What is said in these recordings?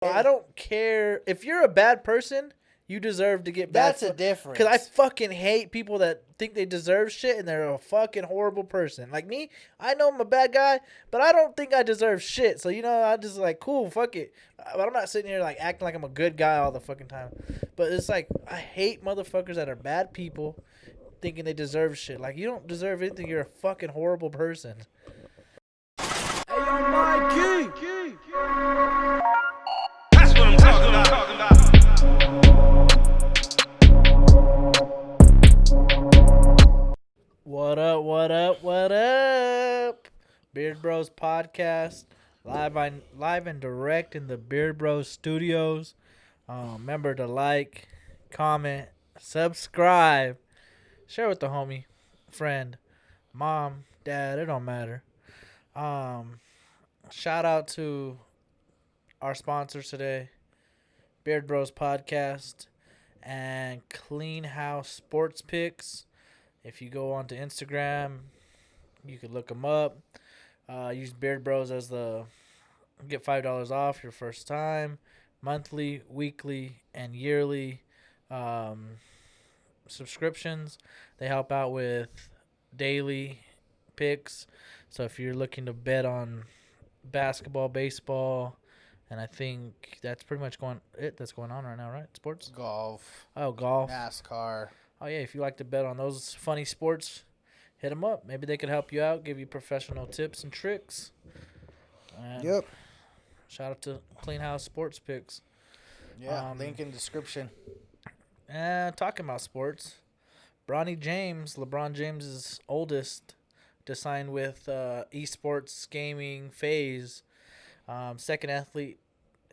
I don't care if you're a bad person. You deserve to get bad. That's a difference. Because I fucking hate people that think they deserve shit and they're a fucking horrible person. Like me, I know I'm a bad guy, but I don't think I deserve shit. So, I just like, cool, fuck it. But I'm not sitting here like acting like I'm a good guy all the fucking time. But it's like, I hate motherfuckers that are bad people thinking they deserve shit. Like, you don't deserve anything. You're a fucking horrible person. Hey, yo, Mikey! That's what I'm talking about. What up, what up, what up? Beard Bros Podcast, live and direct in the Beard Bros Studios. Remember to like, comment, subscribe, share with the homie, friend, mom, dad, it don't matter. Shout out to our sponsors today, Beard Bros Podcast and Clean House Sports Picks. If you go onto Instagram, you could look them up. Use Beard Bros as get $5 off your first time, monthly, weekly, and yearly subscriptions. They help out with daily picks. So if you're looking to bet on basketball, baseball, and I think that's pretty much that's going on right now, right? Sports? Golf. Oh, golf. NASCAR. Oh, yeah, if you like to bet on those funny sports, hit them up. Maybe they could help you out, give you professional tips and tricks. And Yep. Shout out to Clean House Sports Picks. Yeah, link in description. Talking about sports, LeBron James's oldest, to sign with esports gaming FaZe. Second athlete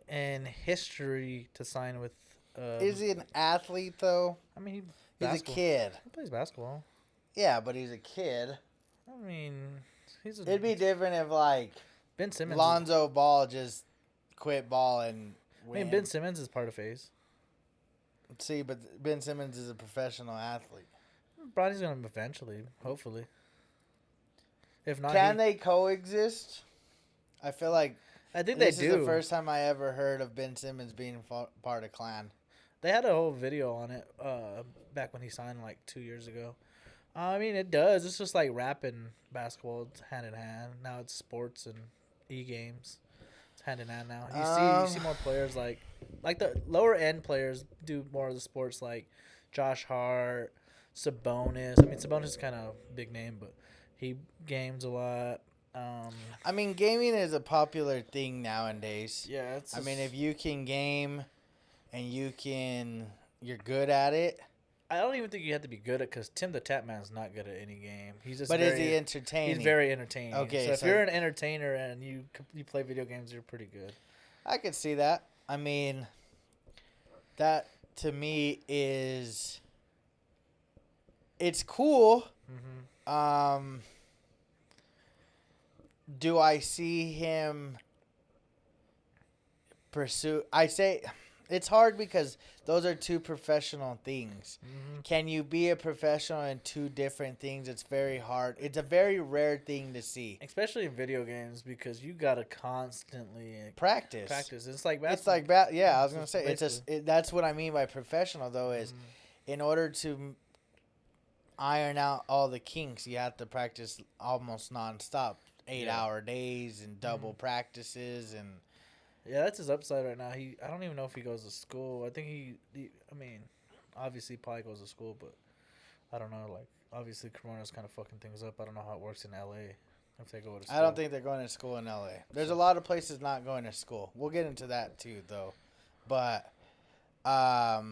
in history to sign with. Is he an athlete, though? I mean, He's a kid. He plays basketball. Yeah, but he's a kid. I mean, It'd be different if, like, Ben Simmons. Lonzo Ball just quit ball and win. I mean, Ben Simmons is part of FaZe. See, but Ben Simmons is a professional athlete. Bronny's going to eventually, hopefully. If not, Can they coexist? I feel like I think this they is do. the first time I ever heard of Ben Simmons being part of Clan. They had a whole video on it back when he signed like 2 years ago. I mean, it does. It's just like rap and basketball. It's hand in hand. Now it's sports and e-games. It's hand in hand now. You see more players like the lower end players do more of the sports, like Josh Hart, Sabonis. I mean, Sabonis is kind of a big name, but he games a lot. I mean, gaming is a popular thing nowadays. Yeah, I mean, if you can game and you're good at it. I don't even think you have to be good at, because Tim the Tap Man's not good at any game. He's just. But is he entertaining? He's very entertaining. Okay, so if you're an entertainer and you play video games, you're pretty good. I could see that. I mean, that to me it's cool. Mm-hmm. Do I see him pursue? I say it's hard because those are two professional things. Mm-hmm. Can you be a professional in two different things? It's very hard. It's a very rare thing to see. Especially in video games, because you gotta constantly practice. It's like basketball. It's like yeah. I was gonna say that's what I mean by professional though is in order to iron out all the kinks, you have to practice almost nonstop. 8-hour days and double practices and yeah, that's his upside right now. I don't even know if he goes to school. I think he I mean, obviously he probably goes to school, but I don't know. Like, obviously Corona's kind of fucking things up. I don't know how it works in LA if they go to school. I don't think they're going to school in LA. There's a lot of places not going to school. We'll get into that too, though. But I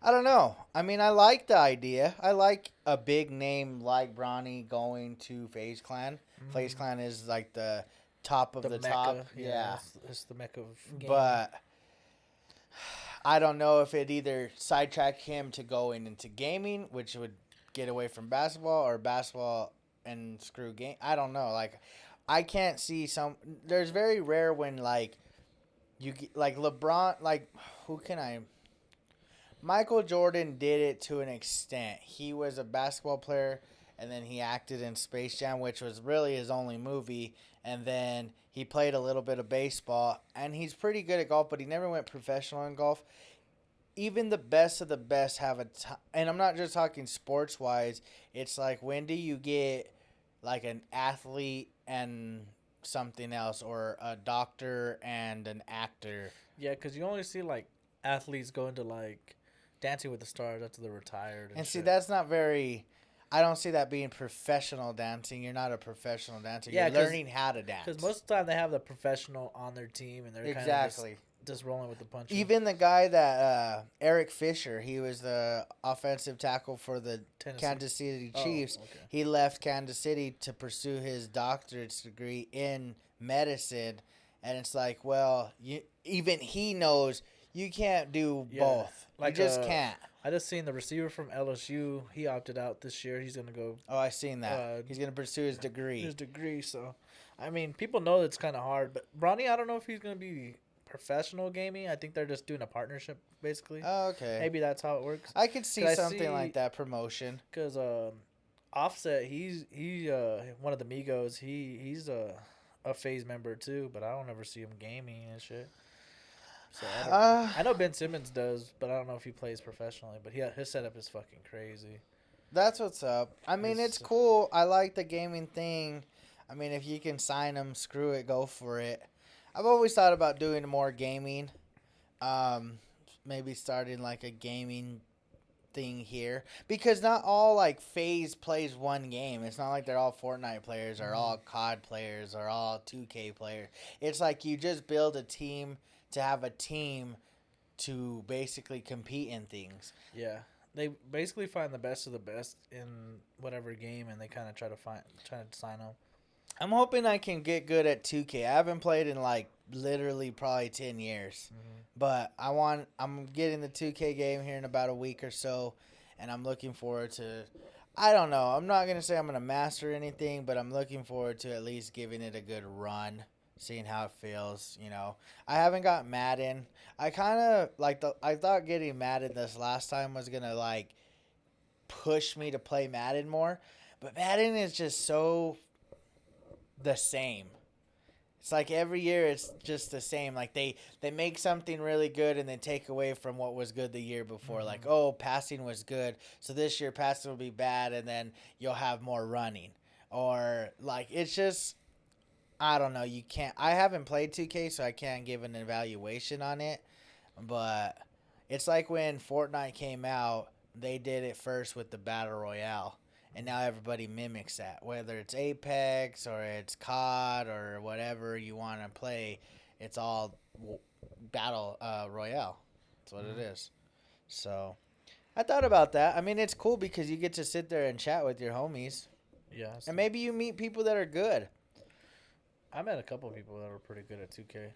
don't know. I mean, I like the idea. I like a big name like Bronny going to FaZe Clan. FaZe Clan is like the top of the Mecca. top. Yeah. It's the Mecca of gaming. But I don't know if it either sidetrack him to going into gaming, which would get away from basketball, or basketball and screw game. I don't know. Like, I can't see some. There's very rare when like you like LeBron. Like, who can I? Michael Jordan did it to an extent. He was a basketball player, and then he acted in Space Jam, which was really his only movie. And then he played a little bit of baseball, and he's pretty good at golf, but he never went professional in golf. Even the best of the best have and I'm not just talking sports wise. It's like, when do you get like an athlete and something else, or a doctor and an actor? Yeah, because you only see like athletes go into like Dancing with the Stars after they're retired. And see, shit. that's not very. I don't see that being professional dancing. You're not a professional dancer. Yeah, You're learning how to dance. Because most of the time they have the professional on their team and they're exactly. kind of just rolling with the punches. Even the guy that Eric Fisher, he was the offensive tackle for the Kansas City Chiefs. Okay. He left Kansas City to pursue his doctorate's degree in medicine, and it's like, well, even he knows you can't do both. Like, you just can't. I just seen the receiver from LSU. He opted out this year. He's gonna go. Oh, I seen that. He's gonna pursue his degree. So, I mean, people know it's kind of hard. But Bronny, I don't know if he's gonna be professional gaming. I think they're just doing a partnership, basically. Oh, okay. Maybe that's how it works. I could see something like that, promotion. Because Offset, he's one of the Migos. He's a Phase member too, but I don't ever see him gaming and shit. So I know Ben Simmons does, but I don't know if he plays professionally. But his setup is fucking crazy. That's what's up. I mean, it's cool. I like the gaming thing. I mean, if you can sign them, screw it, go for it. I've always thought about doing more gaming. Maybe starting like a gaming thing here, because not all like Phase plays one game. It's not like they're all Fortnite players or all COD players or all 2K players. It's like you just build a team to have a team to basically compete in things. Yeah, they basically find the best of the best in whatever game, and they kind of try to sign them. I'm hoping I can get good at 2K. I haven't played in like literally probably 10 years. But I'm getting the 2K game here in about a week or so, and I'm looking forward to, I don't know, I'm not going to say I'm going to master anything, but I'm looking forward to at least giving it a good run, seeing how it feels, you know. I haven't got Madden. I kind of I thought getting Madden this last time was going to like push me to play Madden more, but Madden is just so the same. It's like every year it's just the same. Like they make something really good and then take away from what was good the year before. Like, oh, passing was good, so this year passing will be bad, and then you'll have more running. Or like, it's just, I don't know. You can't. I haven't played 2K, so I can't give an evaluation on it. But it's like when Fortnite came out, they did it first with the Battle Royale. And now everybody mimics that, whether it's Apex or it's COD or whatever you want to play. It's all Battle Royale. That's what it is. So I thought about that. I mean, it's cool because you get to sit there and chat with your homies. Yeah. And maybe you meet people that are good. I met a couple of people that were pretty good at 2K.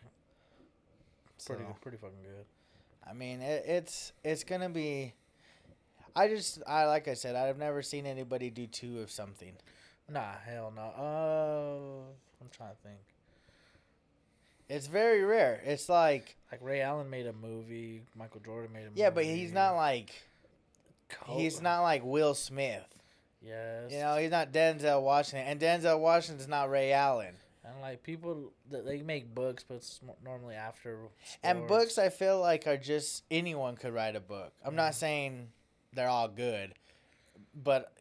Pretty fucking good. I mean, it's going to be... like I said, I've never seen anybody do 2 of something. Nah, hell no. I'm trying to think. It's very rare. It's like Ray Allen made a movie. Michael Jordan made a movie. Yeah, but he's not like Will Smith. Yes. You know, he's not Denzel Washington, and Denzel Washington's not Ray Allen. And like people, they make books, but it's normally after. Sports. And books, I feel like, are just anyone could write a book. I'm not saying they're all good, but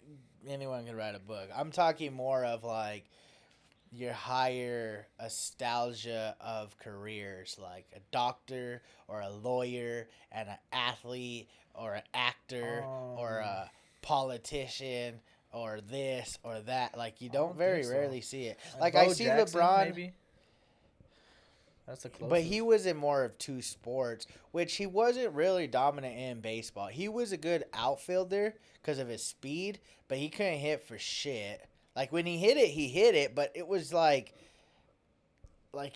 anyone can write a book. I'm talking more of like your higher nostalgia of careers, like a doctor or a lawyer and an athlete or an actor or a politician or this or that. Like, you don't very rarely see it. Like I see Jackson, LeBron. Maybe. That's the closest. But he was in more of 2 sports, which he wasn't really dominant in baseball. He was a good outfielder because of his speed, but he couldn't hit for shit. Like, when he hit it, but it was like,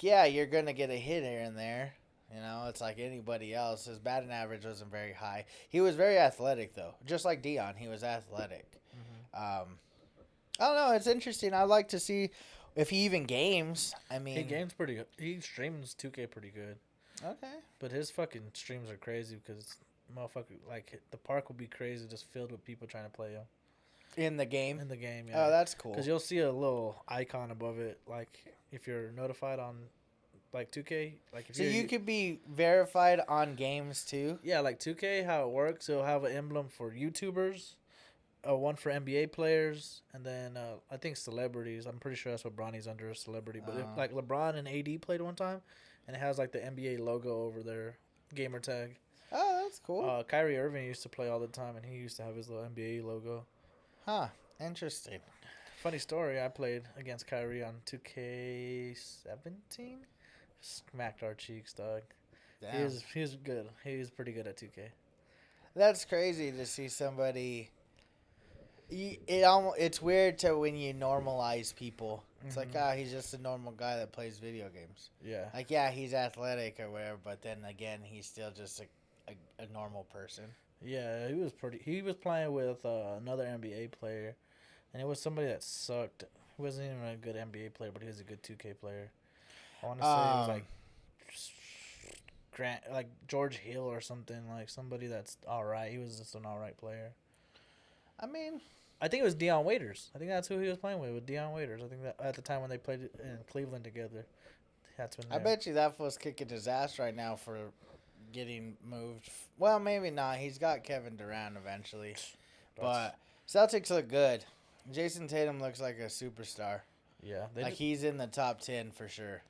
yeah, you're going to get a hit here and there. You know, it's like anybody else. His batting average wasn't very high. He was very athletic, though. Just like Dion, he was athletic. I don't know. It's interesting. I'd like to see if he even games. I mean, he games pretty good. He streams 2K pretty good. Okay. But his fucking streams are crazy because motherfucker, like, the park will be crazy, just filled with people trying to play him. In the game? In the game, yeah. Oh, that's cool. Because you'll see a little icon above it, like if you're notified on like 2K. Like if So you're, you could be verified on games too? yeah, like 2K, how it works, it'll have an emblem for YouTubers, one for NBA players, and then I think celebrities. I'm pretty sure that's what Bronny's under, a celebrity. But if, like LeBron and AD played one time, and it has like the NBA logo over their gamer tag. Oh, that's cool. Kyrie Irving used to play all the time, and he used to have his little NBA logo. Huh. Interesting. Funny story, I played against Kyrie on 2K17. Smacked our cheeks, dog. Damn. He was good. He was pretty good at 2K. That's crazy to see somebody. It's weird to when you normalize people. It's like, he's just a normal guy that plays video games. Yeah. Like, yeah, he's athletic or whatever, but then again, he's still just a normal person. Yeah, he was playing with another NBA player, and it was somebody that sucked. He wasn't even a good NBA player, but he was a good 2K player. I want to say it was like like George Hill or something, like somebody that's all right. He was just an all right player. I mean, I think it was Deion Waiters. I think that's who he was playing with Deion Waiters. I think that at the time when they played in Cleveland together, that's when. I bet you that fool's kicking his ass right now for getting moved. Well, maybe not. He's got Kevin Durant eventually. But Celtics look good. Jason Tatum looks like a superstar. Yeah, He's in the top 10 for sure.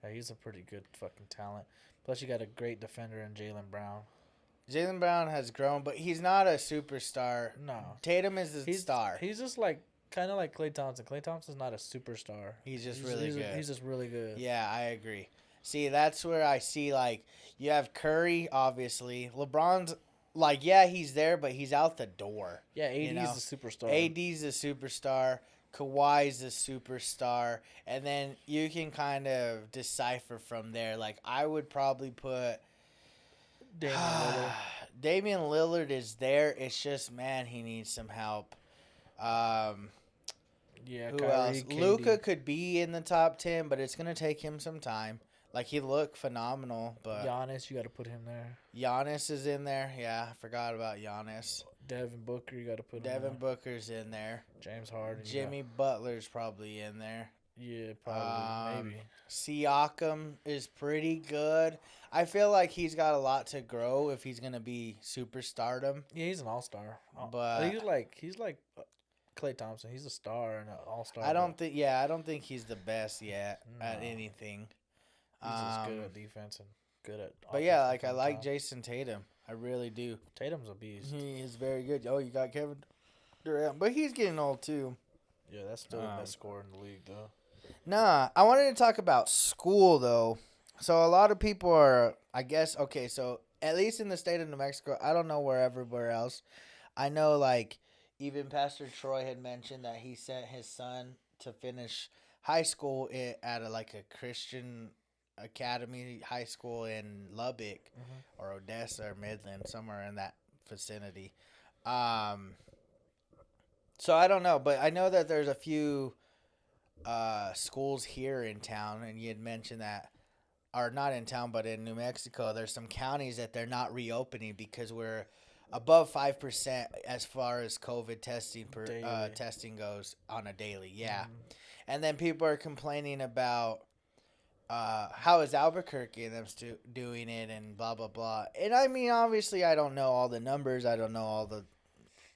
Yeah, he's a pretty good fucking talent. Plus, you got a great defender in Jaylen Brown. Jaylen Brown has grown, but he's not a superstar. No. Tatum is the star. He's just like kind of like Klay Thompson. Klay Thompson's not a superstar. He's just really good. He's just really good. Yeah, I agree. See, that's where I see, like, you have Curry, obviously. LeBron's, like, yeah, he's there, but he's out the door. Yeah, AD's a superstar. AD's a superstar. Kawhi's a superstar. And then you can kind of decipher from there. Like, I would probably put Damian Lillard. Damian Lillard is there. It's just, man, he needs some help. Yeah, Who Kyrie, else? KD. Luka could be in the top 10, but it's going to take him some time. Like, he looked phenomenal, but Giannis, you got to put him there. Giannis is in there. Yeah, I forgot about Giannis. Devin Booker, you got to put him Devin there. Booker's in there. James Harden. Jimmy Butler's probably in there. Yeah, probably. Maybe. Siakam is pretty good. I feel like he's got a lot to grow if he's going to be superstardom. Yeah, he's an all-star. But he's like Klay Thompson. He's a star and an all-star. I don't think he's the best yet at anything. He's just good at defense and good at. But yeah, like I like Jason Tatum. I really do. Tatum's a beast. He is very good. Oh, you got Kevin Durant, but he's getting old too. Yeah, that's still the best scorer in the league, though. Nah, I wanted to talk about school though. So a lot of people are, I guess, okay. So at least in the state of New Mexico, I don't know where everywhere else. I know, like, even Pastor Troy had mentioned that he sent his son to finish high school at a Christian academy high school in Lubbock or Odessa or Midland, somewhere in that vicinity. So I don't know, but I know that there's a few schools here in town, and you had mentioned that, or not in town, but in New Mexico, there's some counties that they're not reopening because we're above 5% as far as COVID testing testing goes on a daily. Yeah. And then people are complaining about how is Albuquerque and them doing it and blah, blah, blah. And I mean, obviously, I don't know all the numbers. I don't know all the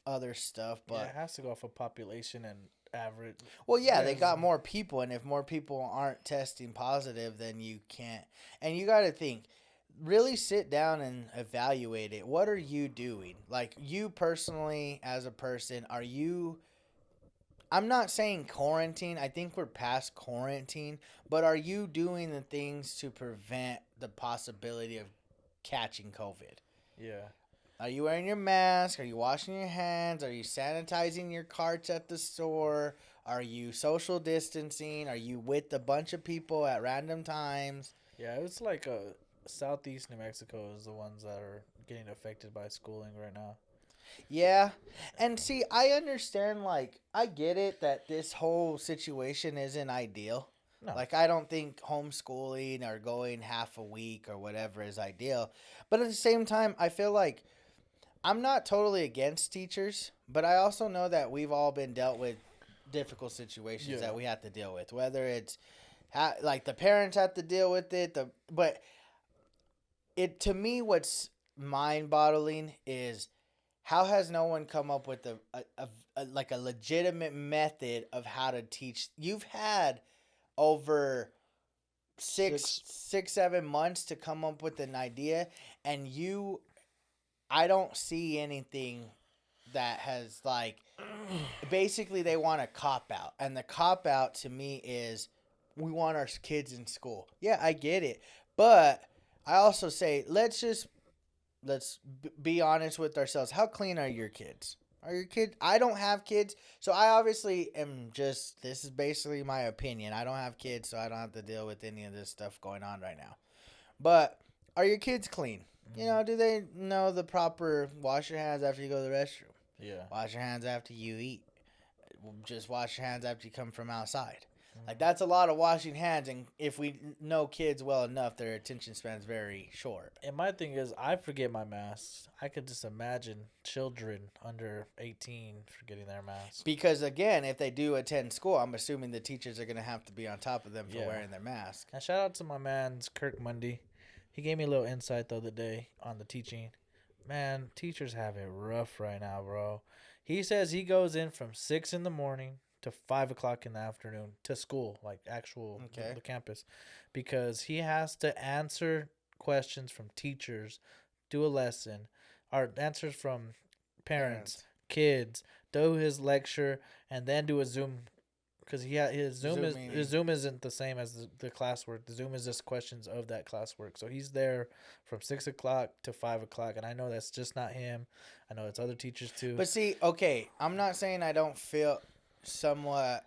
other stuff, but yeah, it has to go off of population and average. Well, yeah, they got more people, and if more people aren't testing positive, then you can't. And you got to think, really sit down and evaluate it. What are you doing? Like, you personally, as a person, are you... I'm not saying quarantine. I think we're past quarantine. But are you doing the things to prevent the possibility of catching COVID? Yeah. Are you wearing your mask? Are you washing your hands? Are you sanitizing your carts at the store? Are you social distancing? Are you with a bunch of people at random times? Yeah, it's like Southeast New Mexico is the ones that are getting affected by schooling right now. Yeah. And see, I understand, like, I get it that this whole situation isn't ideal. No. Like, I don't think homeschooling or going half a week or whatever is ideal. But at the same time, I feel like I'm not totally against teachers, but I also know that we've all been dealt with difficult situations that we have to deal with. Whether it's like the parents have to deal with it, but it to me, what's mind-boggling is how has no one come up with a legitimate method of how to teach? You've had over 7 months to come up with an idea, and I don't see anything that has like basically they want a cop out, and the cop out to me is we want our kids in school. Yeah, I get it, but I also say let's be honest with ourselves. How clean are your kids? Are your kids? I don't have kids, so I obviously am just. This is basically my opinion. I don't have kids, so I don't have to deal with any of this stuff going on right now. But are your kids clean? You know, do they know the proper wash your hands after you go to the restroom? Yeah. Wash your hands after you eat. Just wash your hands after you come from outside. Like, that's a lot of washing hands, and if we know kids well enough, their attention span's very short. And my thing is, I forget my masks. I could just imagine children under 18 forgetting their masks. Because, again, if they do attend school, I'm assuming the teachers are going to have to be on top of them for wearing their mask. And shout out to my man, Kirk Mundy. He gave me a little insight the other day on the teaching. Man, teachers have it rough right now, bro. He says he goes in from 6 in the morning to 5 o'clock in the afternoon to school, like actual the campus, because he has to answer questions from teachers, do a lesson, or answers from parents, kids, do his lecture, and then do a Zoom. Because his Zoom isn't the same as the classwork. The Zoom is just questions of that classwork. So he's there from 6 o'clock to 5 o'clock, and I know that's just not him. I know it's other teachers too. But see, okay, I'm not saying I don't feel somewhat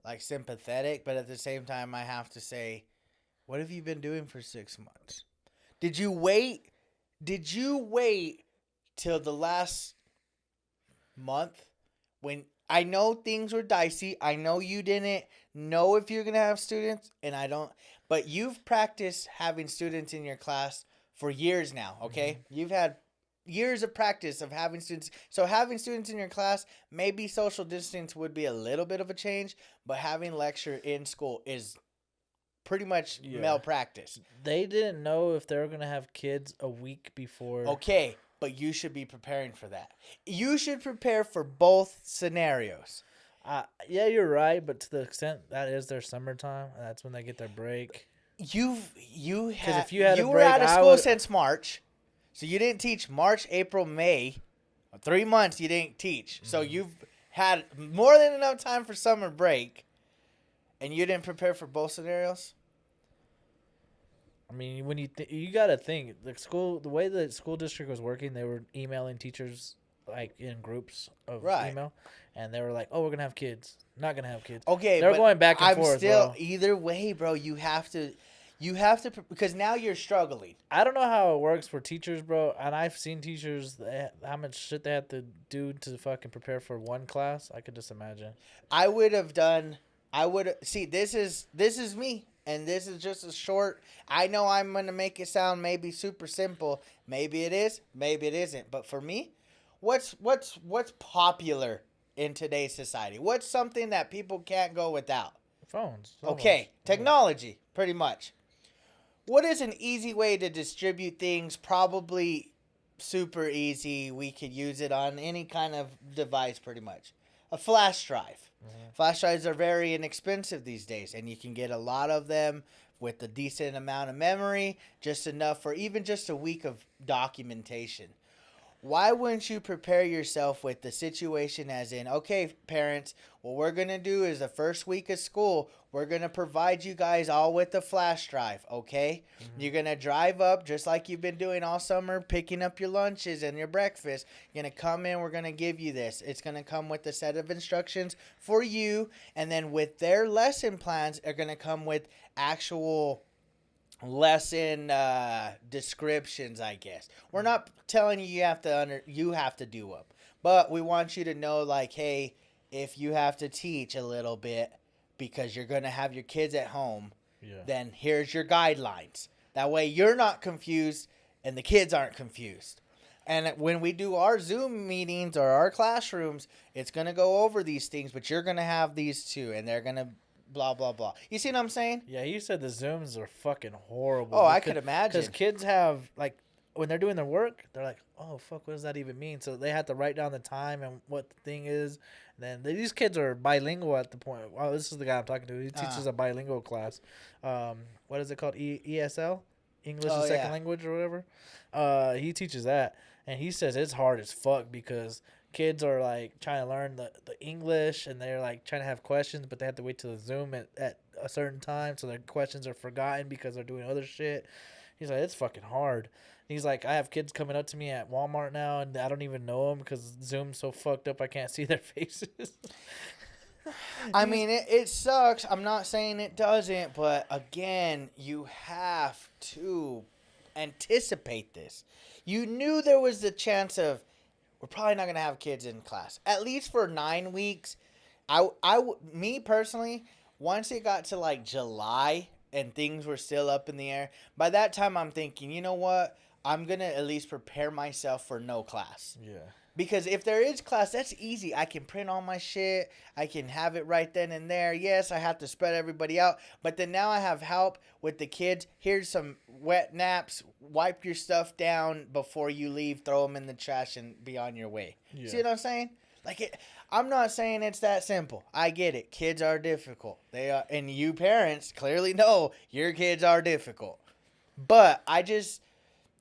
like sympathetic, but at the same time, I have to say, what have you been doing for 6 months? Did you wait? Did you wait till the last month when? I know things were dicey. I know you didn't know if you're going to have students, and I don't. But you've practiced having students in your class for years now, okay? Mm-hmm. You've had years of practice of having students. So having students in your class, maybe social distance would be a little bit of a change, but having lecture in school is pretty much malpractice. They didn't know if they were going to have kids a week before. Okay. But you should be preparing for that. You should prepare for both scenarios. Yeah, you're right, but to the extent that is their summertime, that's when they get their break. You were out of school since March, so you didn't teach March, April, May. 3 months you didn't teach, so you've had more than enough time for summer break, and you didn't prepare for both scenarios. I mean, when you gotta think the way the school district was working, they were emailing teachers like in groups of email, and they were like, "Oh, we're gonna have kids, not gonna have kids." Okay, they're going back and forth. Still, bro. Either way, bro, you have to, because now you're struggling. I don't know how it works for teachers, bro, and I've seen teachers how much shit they have to do to fucking prepare for one class. I could just imagine. See, this is me. And this is just a short. I know I'm going to make it sound maybe super simple. Maybe it is. Maybe it isn't. But for me, what's popular in today's society? What's something that people can't go without? Phones. Okay. Technology, pretty much. What is an easy way to distribute things? Probably super easy. We could use it on any kind of device, pretty much. A flash drive. Flash drives are very inexpensive these days, and you can get a lot of them with a decent amount of memory, just enough for even just a week of documentation. Why wouldn't you prepare yourself with the situation as in, okay, parents, what we're going to do is the first week of school, we're going to provide you guys all with a flash drive, okay? Mm-hmm. You're going to drive up just like you've been doing all summer, picking up your lunches and your breakfast. You're going to come in, we're going to give you this. It's going to come with a set of instructions for you, and then with their lesson plans are going to come with actual lesson descriptions, I guess. We're not telling you have to do them, but we want you to know, like, hey, if you have to teach a little bit because you're going to have your kids at home, then here's your guidelines. That way you're not confused and the kids aren't confused. And when we do our Zoom meetings or our classrooms, it's going to go over these things, but you're going to have these too, and they're going to blah, blah, blah. You see what I'm saying? Yeah, you said the Zooms are fucking horrible. Oh, I could imagine. Because kids have, like, when they're doing their work, they're like, oh, fuck, what does that even mean? So they have to write down the time and what the thing is. And then these kids are bilingual at the point. Wow, this is the guy I'm talking to. He teaches a bilingual class. What is it called? ESL? English as second language or whatever. He teaches that. And he says it's hard as fuck because kids are, like, trying to learn the English, and they're, like, trying to have questions, but they have to wait till the Zoom at a certain time, so their questions are forgotten because they're doing other shit. He's like, it's fucking hard. He's like, I have kids coming up to me at Walmart now, and I don't even know them because Zoom's so fucked up I can't see their faces. I mean, it sucks. I'm not saying it doesn't, but again, you have to anticipate this. You knew there was the chance of, we're probably not going to have kids in class, at least for 9 weeks. Me personally, once it got to like July and things were still up in the air, by that time I'm thinking, you know what? I'm going to at least prepare myself for no class. Yeah. Because if there is class, that's easy. I can print all my shit. I can have it right then and there. Yes, I have to spread everybody out. But then now I have help with the kids. Here's some wet naps. Wipe your stuff down before you leave. Throw them in the trash and be on your way. Yeah. See what I'm saying? I'm not saying it's that simple. I get it. Kids are difficult. They are, and you parents clearly know your kids are difficult. But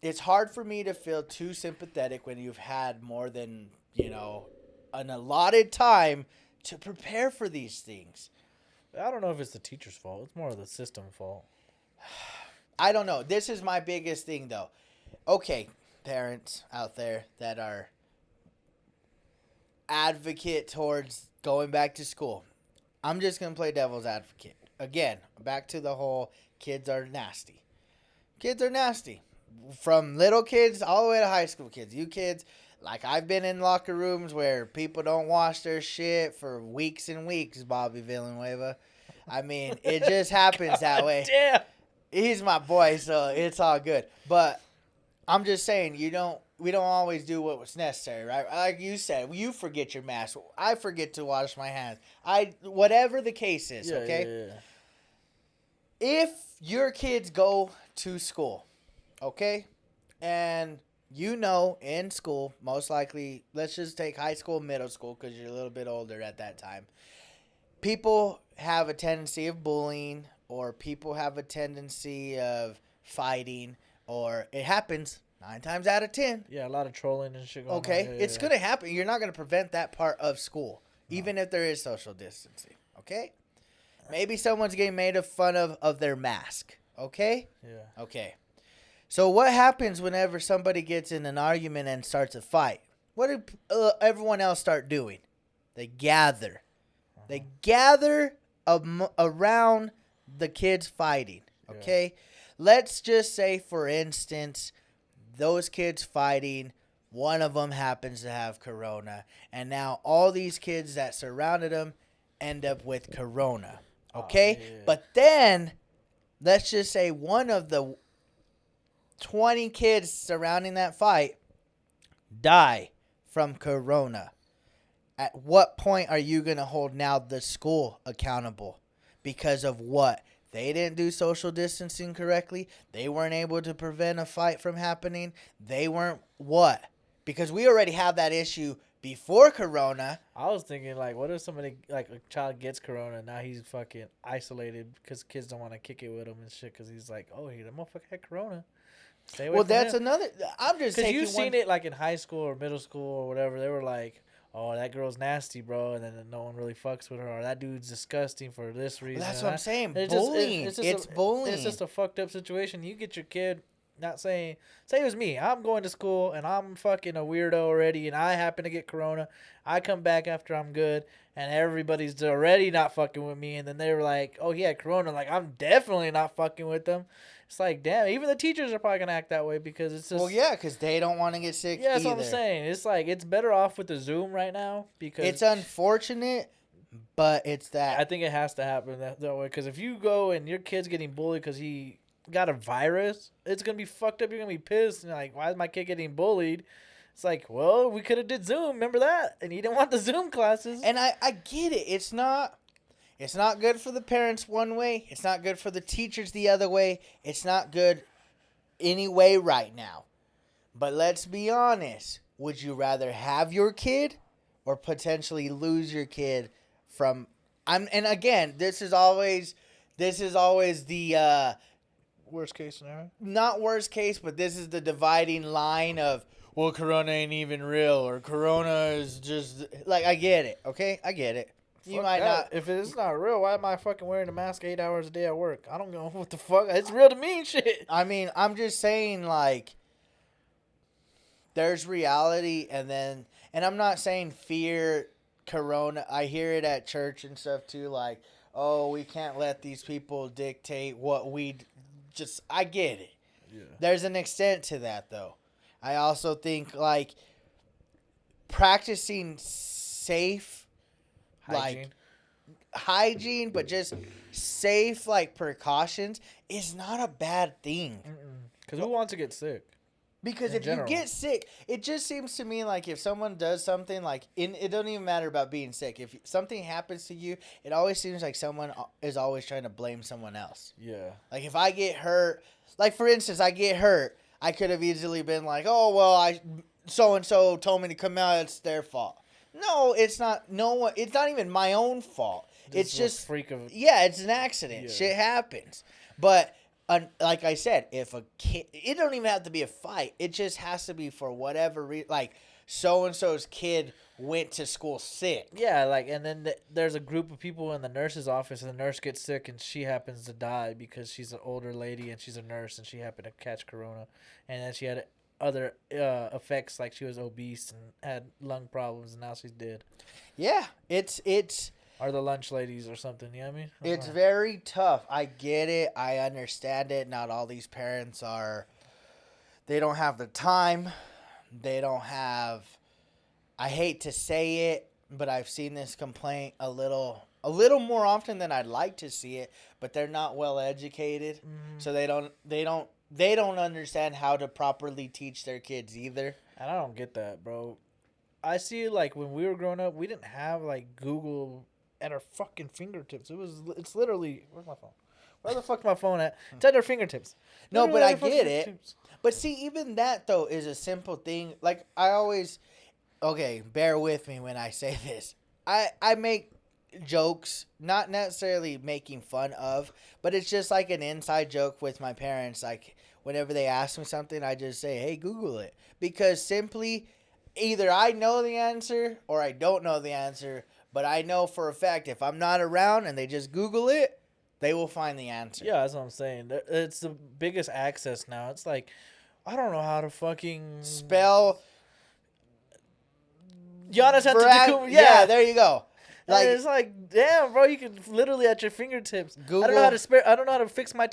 it's hard for me to feel too sympathetic when you've had more than, an allotted time to prepare for these things. I don't know if it's the teacher's fault. It's more of the system fault. I don't know. This is my biggest thing, though. Okay, parents out there that are advocate towards going back to school. I'm just going to play devil's advocate. Again, back to the whole kids are nasty. Kids are nasty. From little kids all the way to high school kids. You kids, like I've been in locker rooms where people don't wash their shit for weeks and weeks, Bobby Villanueva. I mean, it just happens that way. Damn. He's my boy, so it's all good. But I'm just saying, we don't always do what was necessary, right? Like you said, you forget your mask. I forget to wash my hands. Whatever the case is, okay? Yeah. If your kids go to school, okay, and in school, most likely, let's just take high school, middle school, because you're a little bit older at that time. People have a tendency of bullying, or people have a tendency of fighting, or it happens 9 times out of 10. Yeah, a lot of trolling and shit going on. Okay, it's going to happen. You're not going to prevent that part of school, even if there is social distancing, okay? Maybe someone's getting made fun of their mask, okay? Yeah. Okay. So what happens whenever somebody gets in an argument and starts a fight? What do everyone else start doing? They gather. Uh-huh. They gather around the kids fighting, okay? Yeah. Let's just say, for instance, those kids fighting, one of them happens to have corona, and now all these kids that surrounded them end up with corona, okay? Yeah. But then, let's just say one of the 20 kids surrounding that fight die from corona. At what point are you going to hold now the school accountable? Because of what? They didn't do social distancing correctly. They weren't able to prevent a fight from happening. They weren't what? Because we already have that issue before corona. I was thinking, like, what if somebody, like, a child gets corona and now he's fucking isolated because kids don't want to kick it with him and shit because he's like, oh, the motherfucker had corona. Stay away from that's him. Another. I'm just taking because you've seen it, like, in high school or middle school or whatever. They were like, oh, that girl's nasty, bro, and then no one really fucks with her, or that dude's disgusting for this reason. Well, that's what I'm saying. Bullying. It's bullying. It's just a fucked up situation. You get your kid, not saying, say it was me. I'm going to school, and I'm fucking a weirdo already, and I happen to get corona. I come back after I'm good, and everybody's already not fucking with me, and then they were like, oh, he had corona. Like, I'm definitely not fucking with them. It's like, damn, even the teachers are probably going to act that way because it's just... Well, yeah, because they don't want to get sick Yeah, that's either. what I'm saying. It's like, it's better off with the Zoom right now because... It's unfortunate, but it's that... I think it has to happen that way because if you go and your kid's getting bullied because he got a virus, it's going to be fucked up. You're going to be pissed. And like, why is my kid getting bullied? It's like, well, we could have did Zoom. Remember that? And he didn't want the Zoom classes. And I get it. It's not good for the parents one way. It's not good for the teachers the other way. It's not good any way right now. But let's be honest. Would you rather have your kid or potentially lose your kid from and again, this is always the Worst case scenario. not worst case, but this is the dividing line of, well, Corona ain't even real, or Corona is just like, I get it, okay? I get it. You Fuck might that. not. If it's not real, why am I fucking wearing a mask 8 hours a day at work? I don't know what the fuck. It's real to me, shit. I mean, I'm just saying, like, there's reality, and I'm not saying fear Corona. I hear it at church and stuff too, like, oh, we can't let these people dictate what we just. I get it. Yeah. There's an extent to that, though. I also think, like, practicing safe, like, hygiene, but just safe, like, precautions is not a bad thing. Because who wants to get sick? Because In if general. you get sick, it just seems to me like if someone does something, like, it don't even matter about being sick. If something happens to you, it always seems like someone is always trying to blame someone else. Yeah. Like, if I get hurt, like, for instance, I get hurt, I could have easily been like, oh, well, so-and-so told me to come out, it's their fault. No, it's not. No one. It's not even my own fault. It's just freak of. yeah, it's an accident. Yeah. Shit happens. But like I said, if a kid, it don't even have to be a fight. It just has to be for whatever reason. Like, so-and-so's kid went to school sick. Yeah, like, and then there's a group of people in the nurse's office, and the nurse gets sick, and she happens to die because she's an older lady, and she's a nurse, and she happened to catch corona, and then she had other effects, like she was obese and had lung problems, and now she's dead. Yeah, it's Or the lunch ladies or something, you know what I mean? it's very tough. I get it. I understand it. Not all these parents they don't have the time. They don't have, I hate to say it, but I've seen this complaint a little more often than I'd like to see it, but they're not well educated. So they don't understand how to properly teach their kids either. And I don't get that, bro. I see, like, when we were growing up, we didn't have, like, Google at our fucking fingertips. It's literally, where's my phone? Where the fuck's my phone at? It's at our fingertips. No, Literally but at I our fucking get it. fingertips. But see, even that, though, is a simple thing. Like, I always, okay, bear with me when I say this. I make jokes, not necessarily making fun of, but it's just like an inside joke with my parents. Like, whenever they ask me something, I just say, hey, Google it. Because simply, either I know the answer or I don't know the answer, but I know for a fact if I'm not around and they just Google it, they will find the answer. Yeah, that's what I'm saying. It's the biggest access now. It's like, I don't know how to fucking Spell. Giannis Antetokounmpo. Yeah, there you go. Like, it's like, damn, bro, you can literally at your fingertips. I don't know Google- how to I don't know how to fix my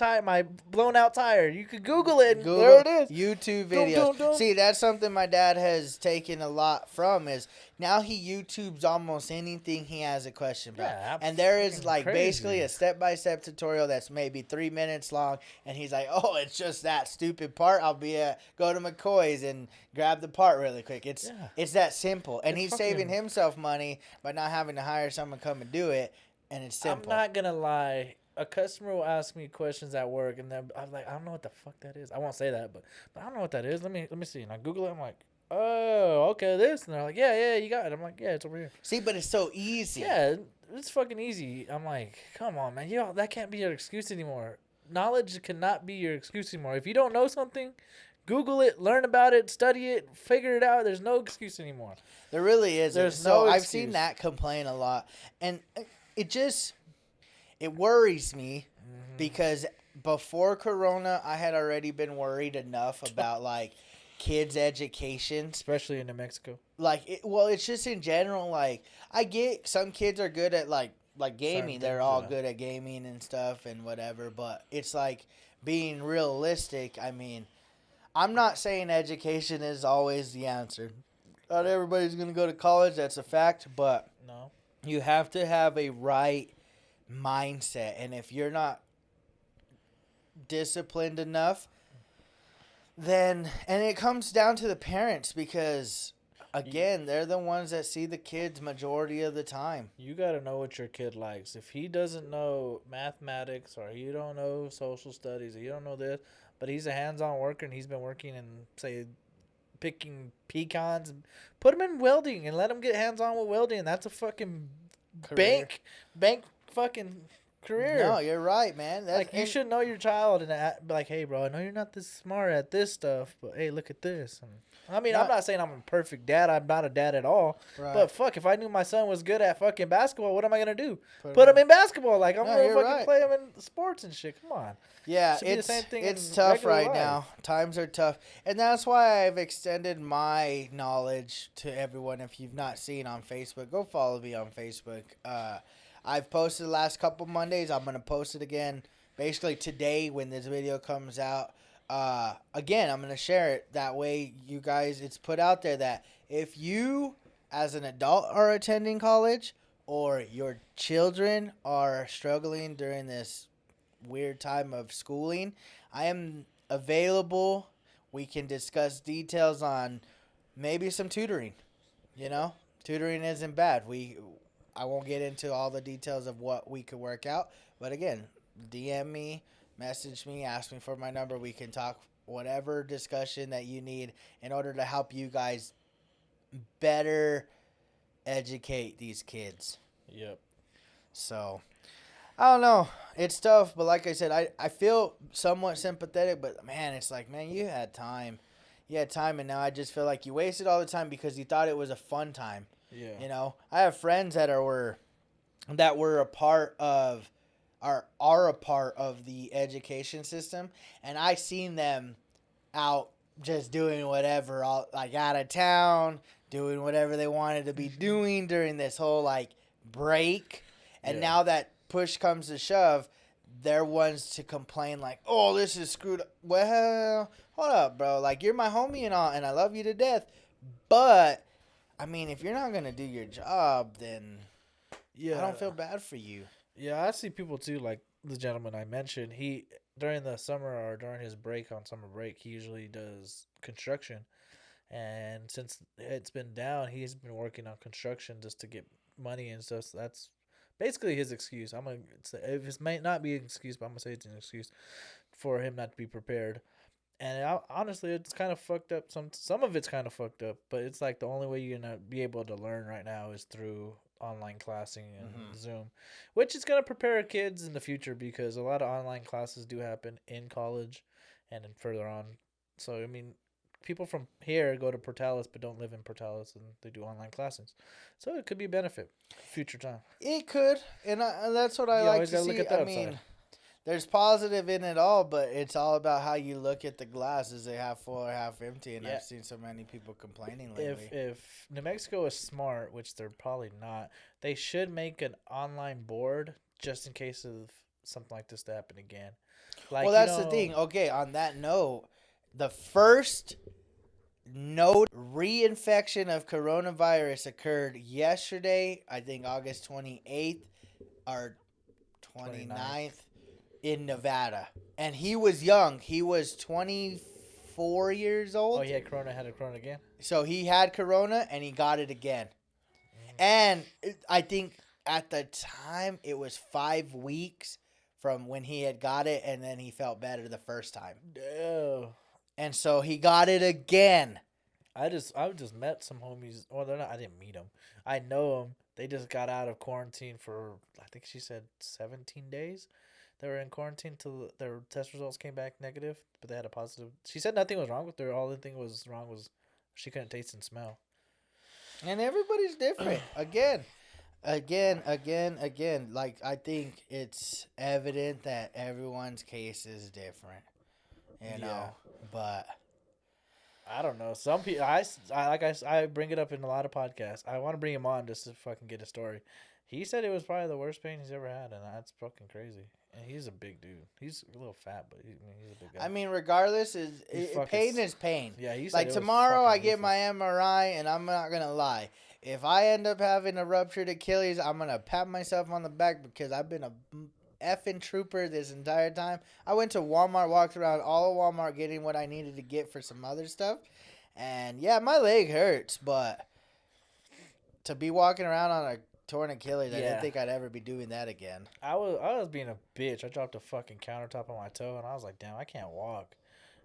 blown out tire. You could Google it. And Google there it is. YouTube Dum, videos. dum, dum. See, that's something my dad has taken a lot from is now he YouTubes almost anything he has a question about. Yeah, and there is fucking like crazy. basically a step-by-step tutorial that's maybe 3 minutes long, and he's like, oh, it's just that stupid part. I'll go to McCoy's and grab the part really quick. It's that simple. And It's he's saving fucking- himself money by not having to hire someone to come and do it, and it's simple. I'm not gonna lie. A customer will ask me questions at work, and then I'm like, I don't know what the fuck that is. I won't say that, but I don't know what that is. Let me see. And I Google it. I'm like, oh, okay, this. And they're like, yeah, you got it. I'm like, yeah, it's over here. See, but it's so easy. Yeah, it's fucking easy. I'm like, come on, man. That can't be your excuse anymore. Knowledge cannot be your excuse anymore. If you don't know something, Google it, learn about it, study it, figure it out. There's no excuse anymore. There really isn't. There's So no I've excuse. seen that complaint a lot, and it worries me because before Corona, I had already been worried enough about like kids' education. Especially in New Mexico. Like, it's just in general. Like, I get some kids are good at like gaming. Certain They're things, all yeah. good at gaming and stuff and whatever. But it's like being realistic. I mean, I'm not saying education is always the answer. Not everybody's gonna go to college. That's a fact. But No. you have to have a right mindset, and if you're not disciplined enough, then and it comes down to the parents because again, they're the ones that see the kids majority of the time. You got to know what your kid likes. If he doesn't know mathematics or you don't know social studies or you don't know this, but he's a hands-on worker and he's been working in, say, picking pecans, put him in welding and let him get hands-on with welding. That's a fucking Career. bank fucking career. No, you're right, man. Like, you should know your child and be like, hey, bro, I know you're not this smart at this stuff, but hey, look at this. And, I mean, I'm not saying I'm a perfect dad. I'm not a dad at all. Right. But fuck, if I knew my son was good at fucking basketball, what am I gonna do? Put him in basketball. Like, I'm gonna fucking play him in sports and shit. Come on. Yeah, Should be the same thing it's in tough regular right life. now. Times are tough. And that's why I've extended my knowledge to everyone. If you've not seen on Facebook, go follow me on Facebook. I've posted the last couple Mondays. I'm going to post it again basically today when this video comes out. Again, I'm going to share it. That way, you guys, it's put out there that if you, as an adult, are attending college or your children are struggling during this weird time of schooling, I am available. We can discuss details on maybe some tutoring. You know, tutoring isn't bad. I won't get into all the details of what we could work out, but again, DM me, message me, ask me for my number. We can talk whatever discussion that you need in order to help you guys better educate these kids. Yep. So, I don't know. It's tough, but like I said, I feel somewhat sympathetic, but man, it's like, man, you had time. You had time, and now I just feel like you wasted all the time because you thought it was a fun time. Yeah. You know, I have friends that were a part of are a part of the education system, and I seen them out just doing whatever, all like out of town, doing whatever they wanted to be doing during this whole like break. And now that push comes to shove, they're ones to complain like, "Oh, this is screwed up." Well, hold up, bro. Like, you're my homie and all, and I love you to death, but I mean, if you're not gonna do your job, then I don't feel bad for you. Yeah, I see people too, like the gentleman I mentioned. He, during the summer or during his break on summer break, he usually does construction. And since it's been down, he's been working on construction just to get money and stuff. So that's basically his excuse. I'm gonna say, if it might not be an excuse, but I'm gonna say it's an excuse for him not to be prepared. And honestly, it's kind of fucked up. Some of it's kind of fucked up, but it's like the only way you're gonna be able to learn right now is through online classing and Zoom, which is gonna prepare kids in the future because a lot of online classes do happen in college and then further on. So I mean, people from here go to Portales but don't live in Portales and they do online classes, so it could be a benefit future time. It could, and that's what I You like always to gotta see. look at the I mean, upside. there's positive in it all, but it's all about how you look at the glass. Is it half full or half empty? And Yeah. I've seen so many people complaining lately. If New Mexico is smart, which they're probably not, they should make an online board just in case of something like this to happen again. Like, well, that's the thing. Okay, on that note, the first reinfection of coronavirus occurred yesterday, I think August 28th or 29th in Nevada. And he was young. He was 24 years old. Oh, he had corona again? So he had corona and he got it again. And I think at the time it was 5 weeks from when he had got it and then he felt better the first time. Oh. And so he got it again. I just met some homies. Well, they're not. I didn't meet them. I know them. They just got out of quarantine for, I think she said 17 days. They were in quarantine till their test results came back negative, but they had a positive. She said nothing was wrong with her. All the thing was wrong was she couldn't taste and smell. And everybody's different. Again. Like, I think it's evident that everyone's case is different. You know, but I don't know. Some people, I bring it up in a lot of podcasts. I want to bring him on just to fucking get a story. He said it was probably the worst pain he's ever had, and that's fucking crazy. And he's a big dude. He's a little fat, but he's a big guy. I mean, regardless, pain is pain. Yeah, he said like it was tomorrow, I fucking get my MRI, and I'm not gonna lie. If I end up having a ruptured Achilles, I'm gonna pat myself on the back because I've been a effing trooper this entire time. I went to Walmart, walked around all of Walmart getting what I needed to get for some other stuff. And yeah, my leg hurts, but to be walking around on a torn Achilles, I didn't think I'd ever be doing that again. I was being a bitch. I dropped a fucking countertop on my toe, and I was like, damn, I can't walk.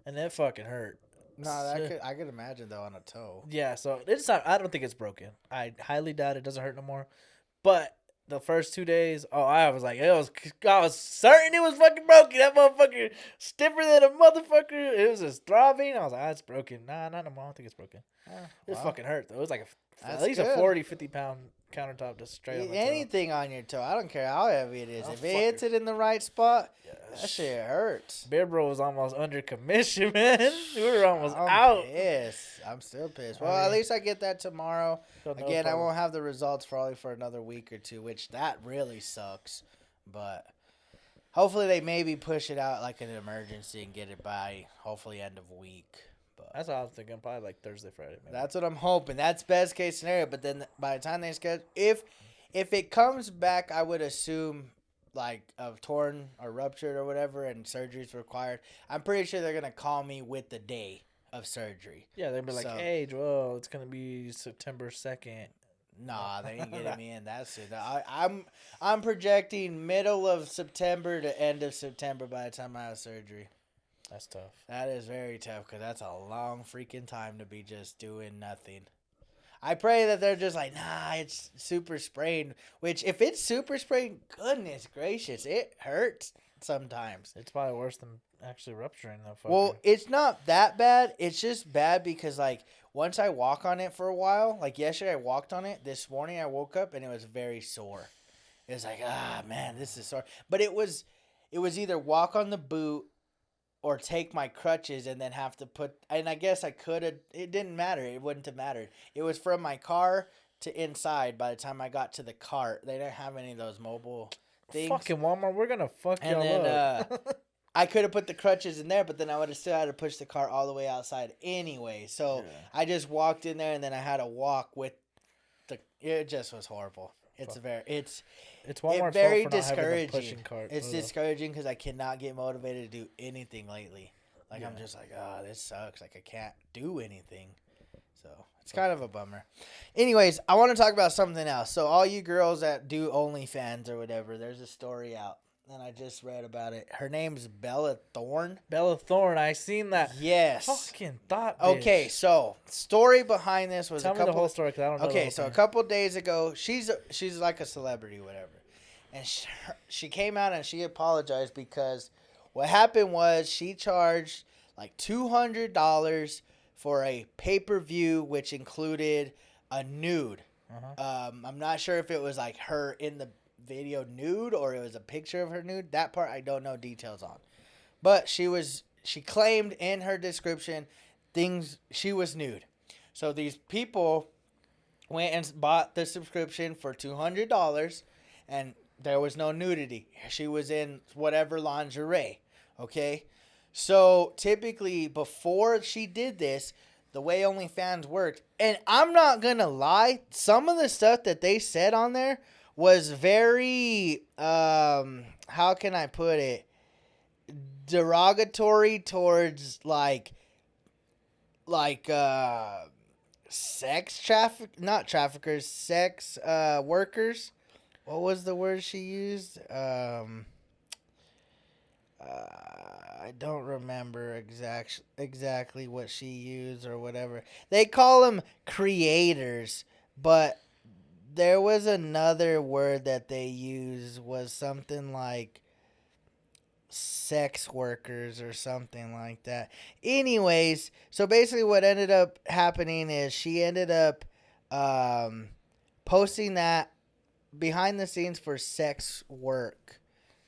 And that fucking hurt. No, I could imagine, though, on a toe. Yeah, so it's not. I don't think it's broken. I highly doubt it doesn't hurt no more. But the first 2 days, I was like, I was certain it was fucking broken. That motherfucker stiffer than a motherfucker. It was just throbbing. I was like, it's broken. Nah, not no more. I don't think it's broken. It fucking hurt though. It was like at least a 40, 50 pound countertop just straight on my toe. Anything on your toe. I don't care how heavy it is. If it hits it in the right spot, that shit hurts. Bear Bro was almost under commission, man. We were almost out. Pissed. I'm still pissed. Well, at least I get that tomorrow. Again, I won't have the results probably for another week or two, which that really sucks. But hopefully they maybe push it out like an emergency and get it by hopefully end of week. But that's what I was thinking. Probably like Thursday, Friday. Maybe. That's what I'm hoping. That's best case scenario. But then by the time they schedule, if it comes back, I would assume like a torn or ruptured or whatever, and surgery's required. I'm pretty sure they're gonna call me with the day of surgery. Yeah, they'd be like, "Hey, Joel, it's gonna be September 2nd." Nah, they ain't getting me in that soon. I'm projecting middle of September to end of September by the time I have surgery. That's tough. That is very tough because that's a long freaking time to be just doing nothing. I pray that they're just like, nah, it's super sprained. Which, if it's super sprained, goodness gracious, it hurts sometimes. It's probably worse than actually rupturing, though. Well, it's not that bad. It's just bad because, like, once I walk on it for a while, like yesterday I walked on it. This morning I woke up and it was very sore. It was like, man, this is sore. But it was either walk on the boot or take my crutches and then have to put, and I guess I could have, it didn't matter. It wouldn't have mattered. It was from my car to inside by the time I got to the cart. They didn't have any of those mobile things. Fucking Walmart, we're going to fuck y'all up. I could have put the crutches in there, but then I would have still had to push the cart all the way outside anyway. So I just walked in there and then I had to walk with it just was horrible. It's Walmart's very fault for not having the discouraging. pushing cart. It's discouraging because I cannot get motivated to do anything lately. Like I'm just like, this sucks. Like I can't do anything. So it's kind of a bummer. Anyways, I want to talk about something else. So all you girls that do OnlyFans or whatever, there's a story out. And I just read about it. Her name's Bella Thorne. Bella Thorne, I seen that. Yes. Fucking thought, bitch. Okay, so story behind this was Tell me the whole story because I don't know. Okay, so a couple days ago, she's like a celebrity, whatever, and she came out and she apologized because what happened was she charged like $200 for a pay-per-view, which included a nude. I'm not sure if it was like her in the video nude or it was a picture of her nude. That part I don't know details on, but she claimed in her description she was nude. So these people went and bought the subscription for $200 and there was no nudity. She was in whatever lingerie. Okay, so typically before she did this, the way OnlyFans worked, and I'm not gonna lie, some of the stuff that they said on there was very, how can I put it, derogatory towards sex not traffickers, sex workers. What was the word she used? I don't remember exactly what she used or whatever. They call them creators, but there was another word that they used was something like sex workers or something like that. Anyways, so basically what ended up happening is she ended up posting that behind the scenes for sex work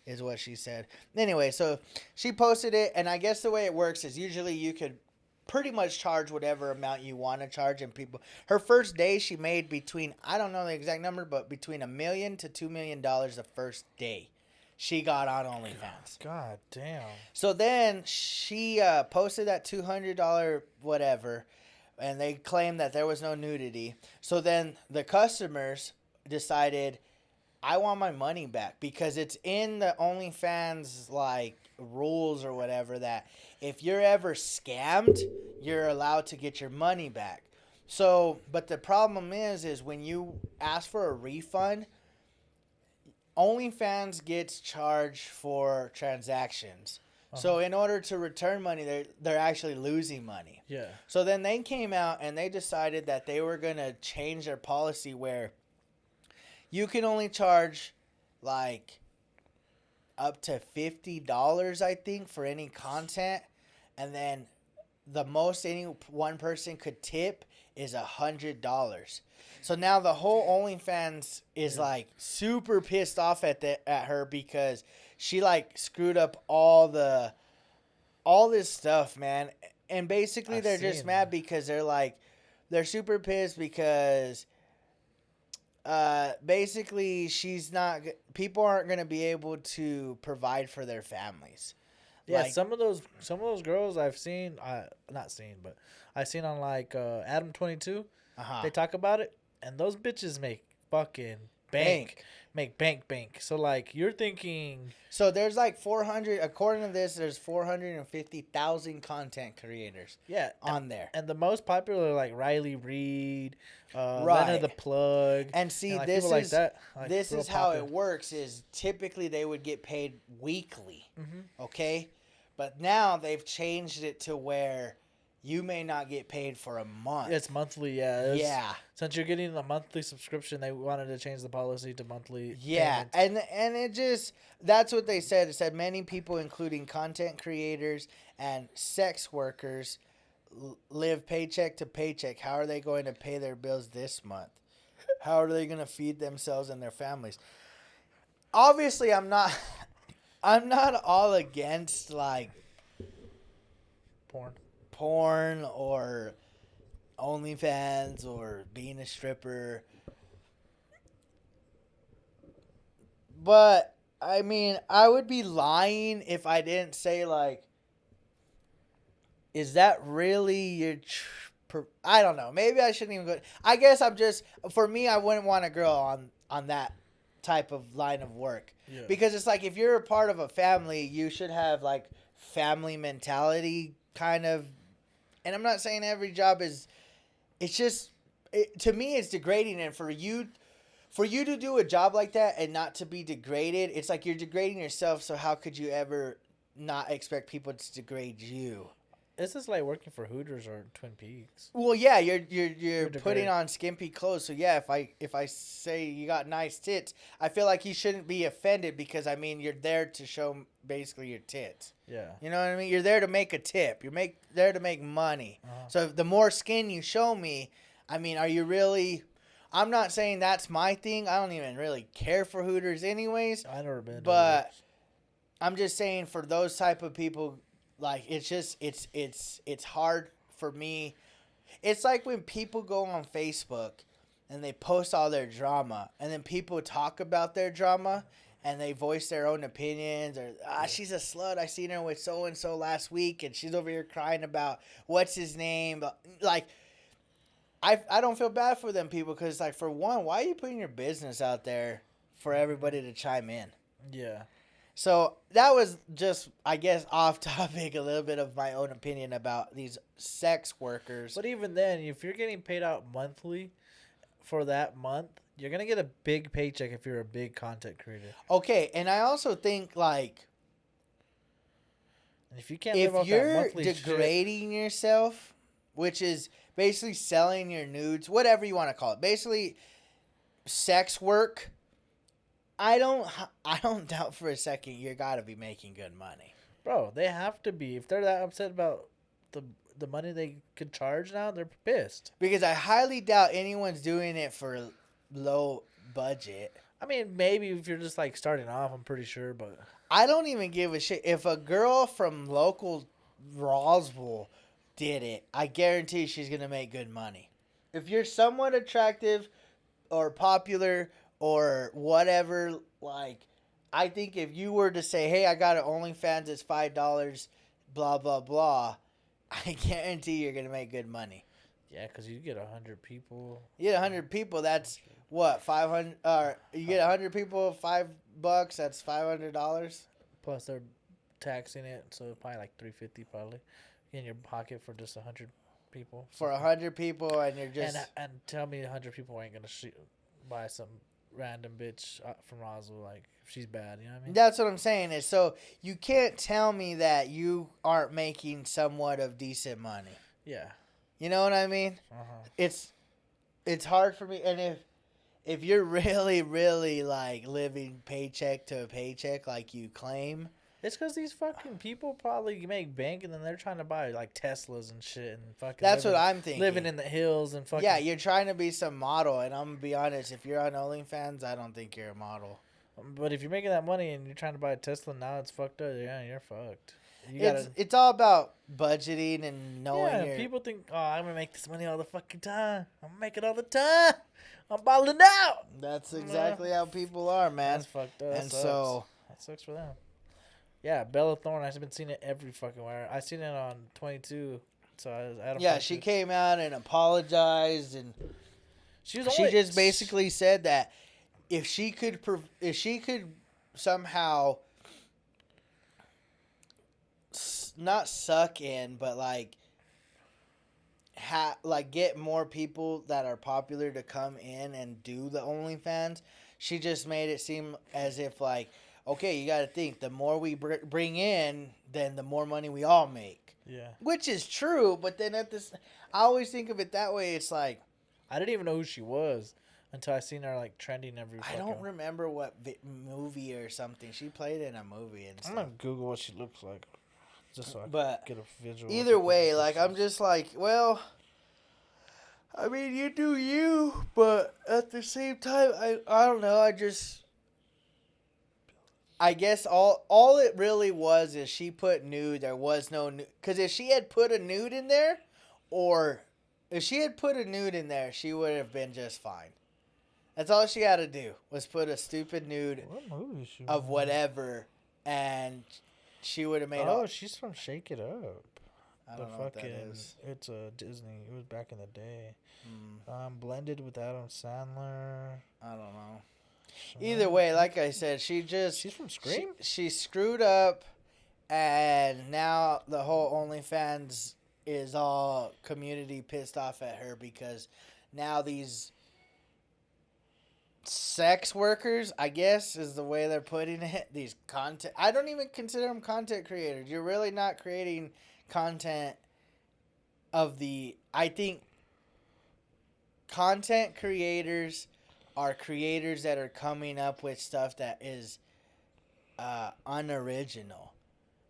is what she said. Anyway, so she posted it, and I guess the way it works is usually you could pretty much charge whatever amount you want to charge, and people, her first day she made between, I don't know the exact number, but between $1 million to $2 million the first day she got on OnlyFans. God damn. So then she posted that $200 whatever, and they claimed that there was no nudity. So then the customers decided, I want my money back because it's in the OnlyFans like rules or whatever that if you're ever scammed, you're allowed to get your money back. So, but the problem is when you ask for a refund, OnlyFans gets charged for transactions. So in order to return money, they're actually losing money. Yeah. So then they came out and they decided that they were gonna change their policy where you can only charge like up to $50, I think, for any content, and then the most any one person could tip is $100. So now the whole OnlyFans is like super pissed off at her because she like screwed up all this stuff, man. And basically they're just mad because they're super pissed because basically people aren't going to be able to provide for their families. Yeah, like, some of those girls I've seen, but I've seen on like Adam 22. They talk about it, and those bitches make fucking bank. Make bank. So like you're thinking. So there's like 400. According to this, there's 450,000 content creators. Yeah, on there, and the most popular are like Riley Reid, Lena the Plug, and see like this is like that, like this is how it works. Is typically they would get paid weekly, okay, but now they've changed it to where you may not get paid for a month. It's monthly, yeah. Yeah. Since you're getting a monthly subscription, they wanted to change the policy to monthly. Yeah, payment. and it just that's what they said. It said many people, including content creators and sex workers, live paycheck to paycheck. How are they going to pay their bills this month? How are they going to feed themselves and their families? Obviously, I'm not all against like porn or OnlyFans or being a stripper. But, I mean, I would be lying if I didn't say, like, is that really your... I don't know. Maybe I shouldn't even go... I guess I'm just... For me, I wouldn't want a girl on that type of line of work. Yeah. Because it's like, if you're a part of a family, you should have, like, family mentality kind of... And I'm not saying every job is... It's just... to me, it's degrading. And for you to do a job like that and not to be degraded, it's like you're degrading yourself, so how could you ever not expect people to degrade you? This is like working for Hooters or Twin Peaks. Well, yeah, you're putting on skimpy clothes. So yeah, if I say you got nice tits, I feel like you shouldn't be offended because I mean you're there to show basically your tits. Yeah. You know what I mean? You're there to make a tip. You're there to make money. So the more skin you show me, I mean, are you really? I'm not saying that's my thing. I don't even really care for Hooters anyways. I never been. But I'm just saying for those type of people. Like, it's just, it's hard for me. It's like when people go on Facebook and they post all their drama and then people talk about their drama and they voice their own opinions or, she's a slut. I seen her with so-and-so last week and she's over here crying about what's his name. Like, I don't feel bad for them people because, like, for one, why are you putting your business out there for everybody to chime in? Yeah. So that was just, I guess, off topic, a little bit of my own opinion about these sex workers. But even then, if you're getting paid out monthly for that month, you're going to get a big paycheck if you're a big content creator. Okay, and I also think, like, if you can't live off that monthly degrading yourself, which is basically selling your nudes, whatever you want to call it, basically sex work, I don't doubt for a second you gotta be making good money. Bro, they have to be. If they're that upset about the money they could charge now, they're pissed. Because I highly doubt anyone's doing it for low budget. I mean, maybe if you're just like starting off, I'm pretty sure, but I don't even give a shit. If a girl from local Roswell did it, I guarantee she's gonna make good money. If you're somewhat attractive or popular or whatever, like, I think if you were to say, hey, I got an OnlyFans, it's $5, blah, blah, blah, I guarantee you're going to make good money. Yeah, because you get 100 people. You get 100 people. That's what 500. You get 100 people, $5. That's $500 Plus they're taxing it, so probably like 350 probably in your pocket for just 100 people. for 100 people, and you're just And tell me 100 people ain't gonna buy some random bitch from Roswell like if she's bad. You know what I mean? That's what I'm saying. Is so you can't tell me that you aren't making somewhat of decent money. Yeah. You know what I mean? It's hard for me, and if you're really like living paycheck to paycheck like you claim, It's because these fucking people probably make bank and then they're trying to buy like Teslas and shit and fucking. that's what I'm thinking. Living in the hills and fucking. Yeah, you're trying to be some model, and I'm gonna be honest. If you're on OnlyFans, I don't think you're a model. But if you're making that money and you're trying to buy a Tesla now, it's fucked up. Yeah, you're fucked. You It's all about budgeting and knowing. yeah, your, people think, oh, I'm gonna make this money all the fucking time. I'm gonna make it all the time. I'm balling out. That's exactly how people are, man. That's fucked up. And That sucks. so That sucks for them. Yeah, Bella Thorne. I've been seeing it every fucking where. I seen it on 22. So I had yeah, she came out and apologized, and she just basically said that if she could somehow not suck in, but like get more people that are popular to come in and do the OnlyFans. She just made it seem as if like, okay, you got to think the more we bring in, then the more money we all make. Yeah. Which is true, but then I always think of it that way. It's like I didn't even know who she was until I seen her like trending every. I don't remember what movie or something she played in a movie and stuff. I'm gonna Google what she looks like, just so I But can get a visual. either way, like I'm just like, well, I mean, you do you, but at the same time, I don't know. I guess all it really was is she put nude. There was no nude. Because if she had put a nude in there, she would have been just fine. That's all she had to do was put a stupid nude of whatever, and she would have made. Oh, she's from Shake It Up. I don't know what that is. It's a Disney. It was back in the day. Blended with Adam Sandler. I don't know. Either way, like I said, she's from Scream. She screwed up, and now the whole OnlyFans is all community pissed off at her because now these sex workers, I guess is the way they're putting it. These content, I don't even consider them content creators. You're really not creating content I think content creators are creators that are coming up with stuff that is unoriginal.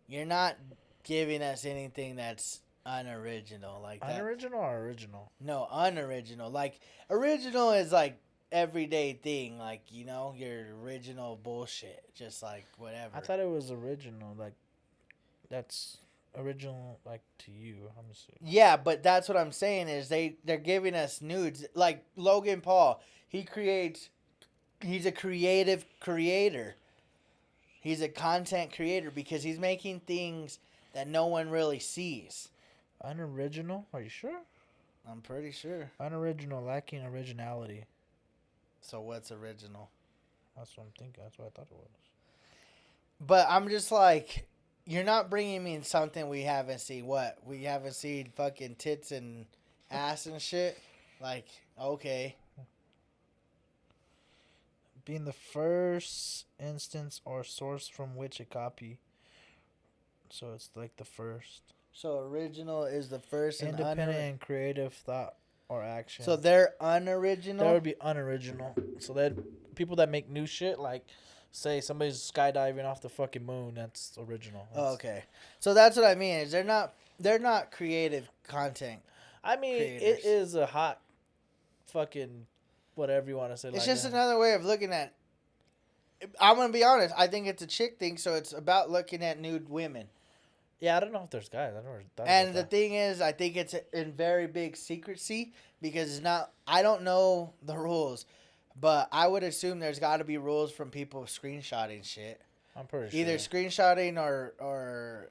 You're not giving us anything that's unoriginal like that. Unoriginal or original? No, unoriginal. Like original is like everyday thing, like your original bullshit, just like whatever. I thought it was original, like that's original, like to you. I'm assuming. Yeah, but that's what I'm saying is they're giving us nudes, like Logan Paul. He's a creative creator. He's a content creator because he's making things that no one really sees. Unoriginal? Are you sure? I'm pretty sure. Unoriginal, lacking originality. So what's original? That's what I'm thinking. That's what I thought it was. But I'm just like, you're not bringing me something we haven't seen. What? We haven't seen fucking tits and ass and shit? Like, okay. Being the first instance or source from which a copy. So it's like the first. So original is the first independent and creative thought or action. So they're unoriginal? That would be unoriginal. So that people that make new shit, like say somebody's skydiving off the fucking moon, that's original. Oh, okay. So that's what I mean is they're not creative content. I mean, creators. It is a hot fucking whatever you want to say. It's like just that. another way of looking at. I'm gonna be honest. I think it's a chick thing, so it's about looking at nude women. Yeah, I don't know if there's guys. I never thought And about the that. thing is, I think it's in very big secrecy because it's not. I don't know the rules, but I would assume there's got to be rules from people screenshotting shit. I'm pretty sure. Either screenshotting or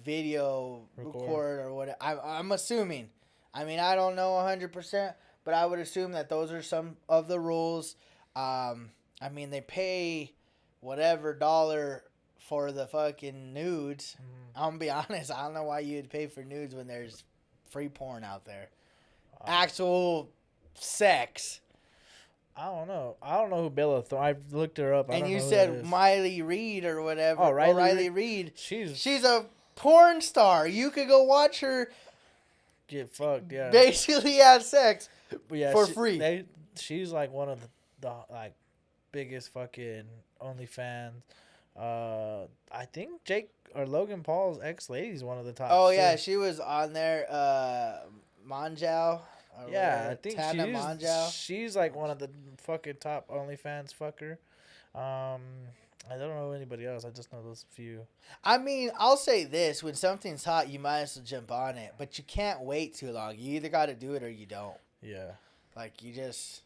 video record or whatever. I'm assuming. I mean, I don't know 100%, but I would assume that those are some of the rules. I mean, they pay whatever dollar for the fucking nudes. I'm gonna be honest, I don't know why you'd pay for nudes when there's free porn out there. Actual sex. I don't know. I don't know who Bella Thorne. I looked her up. I And don't you know who said that is. Miley Reed or whatever. Oh, Riley Reed. She's a porn star. You could go watch her get fucked. Yeah. basically have sex But yeah, for free. She's like one of the like biggest fucking OnlyFans. I think Jake or Logan Paul's ex lady's one of the top. Oh yeah, too. she was on there. Monjao. Yeah, I think Tana Monjao. she's like one of the fucking top OnlyFans fucker. I don't know anybody else. I just know those few. I mean, I'll say this: when something's hot, you might as well jump on it, but you can't wait too long. You either got to do it or you don't. Yeah. Like you just,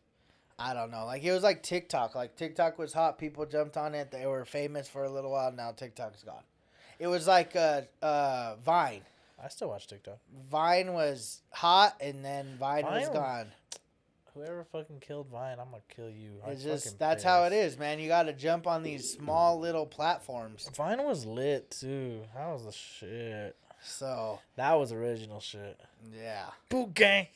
I don't know. Like it was like TikTok. Like TikTok was hot. People jumped on it. They were famous for a little while. Now TikTok's gone. It was like Vine. I still watch TikTok. Vine was hot, and then Vine was Vine- gone. Whoever fucking killed Vine, I'm gonna kill you. It's just that's how it is, man. You got to jump on these small little platforms. Vine was lit too. That was the shit. So That was original shit. yeah, Boot gang.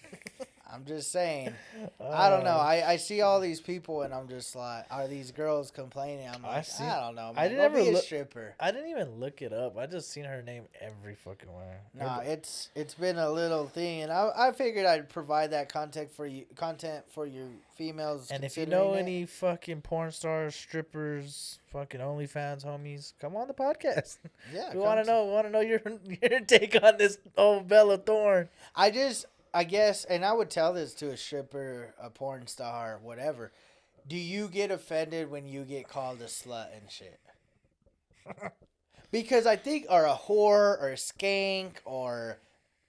I'm just saying. I don't know. I see all these people, and I'm just like, are these girls complaining? I'm like, I don't know. Man. I didn't Go ever be a look- stripper. I didn't even look it up. I just seen her name every fucking where. No, it's been a little thing, and I figured I'd provide that content for you females. And if you considering know it. any fucking porn stars, strippers, fucking OnlyFans homies, come on the podcast. yeah, We want to know your take on this old Bella Thorne. I guess, and I would tell this to a stripper, a porn star, whatever. Do you get offended when you get called a slut and shit? Because I think, or a whore, or a skank, or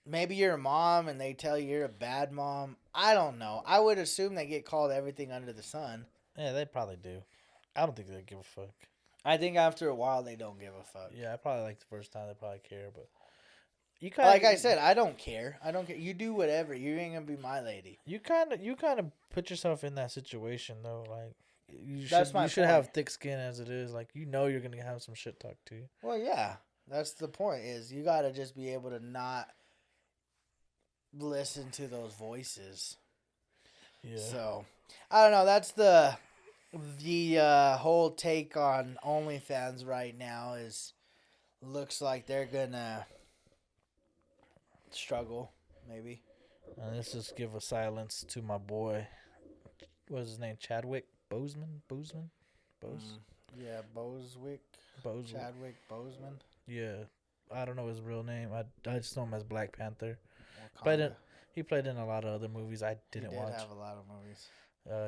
maybe you're a mom and they tell you you're a bad mom. I don't know. I would assume they get called everything under the sun. Yeah, they probably do. I don't think they give a fuck. I think after a while they don't give a fuck. Yeah, I probably like the first time they probably care, but you Like I said, I don't care. You do whatever. You ain't gonna be my lady. you kind of put yourself in that situation though. Like you That's should my you should point. have thick skin as it is. Like you know you're gonna have some shit talked to you. Well, yeah. That's the point. Is you gotta just be able to not listen to those voices. Yeah. So I don't know. That's the whole take on OnlyFans right now. Is looks like they're gonna struggle, maybe. And let's just give a silence to my boy. What's his name? Chadwick Boseman. Yeah, Boswick, Chadwick Boseman. Yeah, I don't know his real name. I just know him as Black Panther. Wakanda. He played in a lot of other movies I didn't He did watch. have a lot of movies.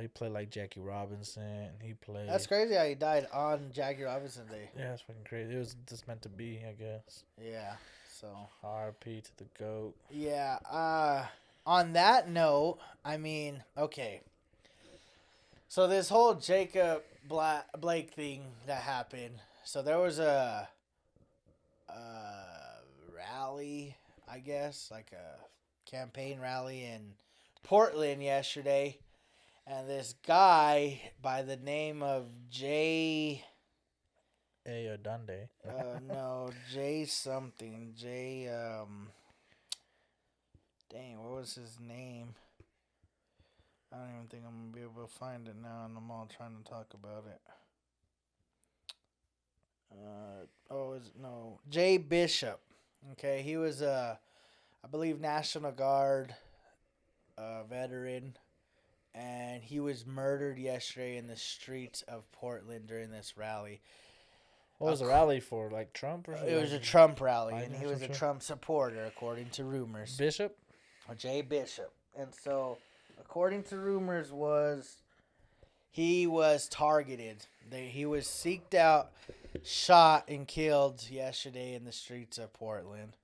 He played like Jackie Robinson. He played. That's crazy how he died on Jackie Robinson Day. Yeah, it's fucking crazy. It was just meant to be, I guess. Yeah. So. R.P. to the GOAT. Yeah. On that note, I mean, okay. So this whole Jacob Blake thing that happened. So there was a rally, I guess, like a campaign rally in Portland yesterday, and this guy by the name of Jay. Ayodunde. No, Jay something. Jay, dang, what was his name? I don't even think I'm going to be able to find it now, and I'm all trying to talk about it. Jay Bishop. Okay, he was I believe, National Guard veteran, and he was murdered yesterday in the streets of Portland during this rally. What was the rally for? Like Trump or something? It was a Trump rally, Biden and or he was a some shit? Trump supporter, according to rumors. Bishop? Jay Bishop. And so, according to rumors, he was targeted. He was seeked out, shot, and killed yesterday in the streets of Portland.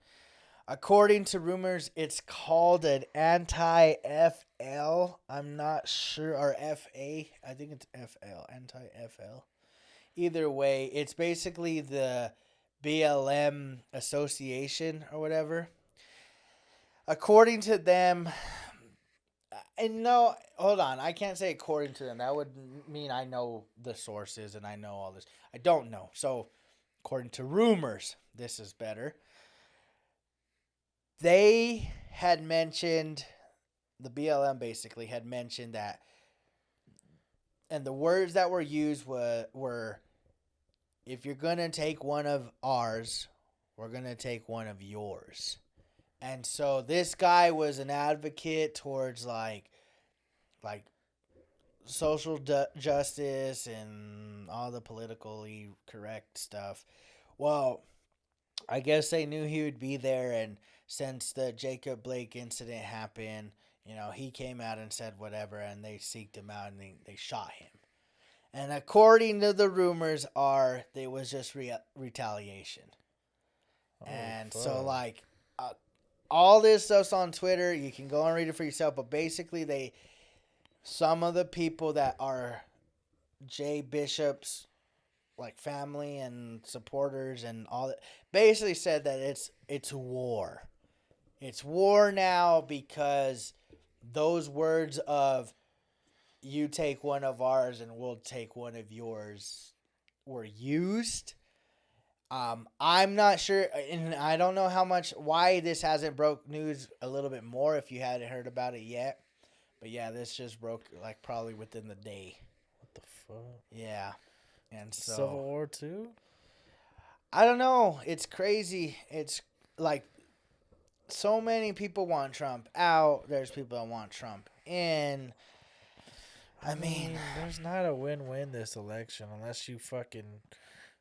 According to rumors, it's called an anti-FL. I'm not sure. Or FA. I think it's FL. Anti-FL. Either way, it's basically the BLM association or whatever. according to them, and no, hold on, I can't say according to them. That would mean I know the sources and I know all this. I don't know. So, according to rumors, this is better. They had mentioned, the BLM basically had mentioned that, and the words that were used were if you're going to take one of ours, we're going to take one of yours. And so this guy was an advocate towards like social justice and all the politically correct stuff. Well, I guess they knew he would be there, and since the Jacob Blake incident happened, he came out and said whatever, and they seeked him out and they shot him. And according to the rumors there was just retaliation. And fuck. so like all this stuff's on Twitter. You can go and read it for yourself. But basically some of the people that are Jay Bishop's like family and supporters and all that basically said that it's war. It's war now because those words of you take one of ours and we'll take one of yours were used. I'm not sure, and I don't know why this hasn't broke news a little bit more if you hadn't heard about it yet. But yeah, this just broke like probably within the day. What the fuck? Yeah. And so Civil War 2? I don't know. It's crazy. It's like so many people want Trump out. There's people that want Trump in. I mean, there's not a win-win this election unless you fucking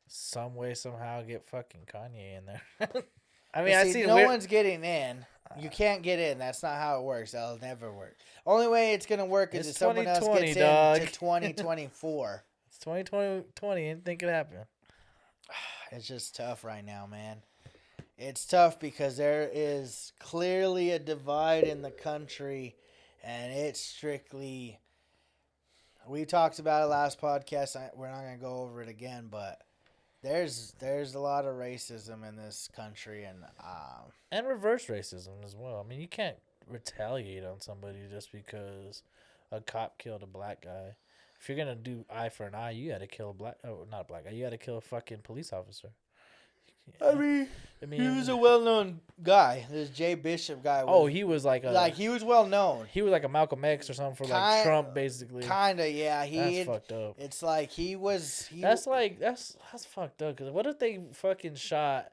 some way somehow get fucking Kanye in there. I mean, I see no one's getting in. You can't get in. That's not how it works. That'll never work. Only way it's gonna work is if someone else gets in to 2024. It's 2020. Didn't think it happened. It's just tough right now, man. It's tough because there is clearly a divide in the country, and it's strictly. We talked about it last podcast. We're not gonna go over it again, but there's a lot of racism in this country, and reverse racism as well. I mean, you can't retaliate on somebody just because a cop killed a black guy. If you're gonna do eye for an eye, you gotta kill not a black guy. You gotta kill a fucking police officer. I mean, he was a well-known guy. This Jay Bishop guy. He was like he was well-known. He was like a Malcolm X or something for like Trump, basically. Kinda, yeah. That's fucked up. It's like he was. That's fucked up. Cause what if they fucking shot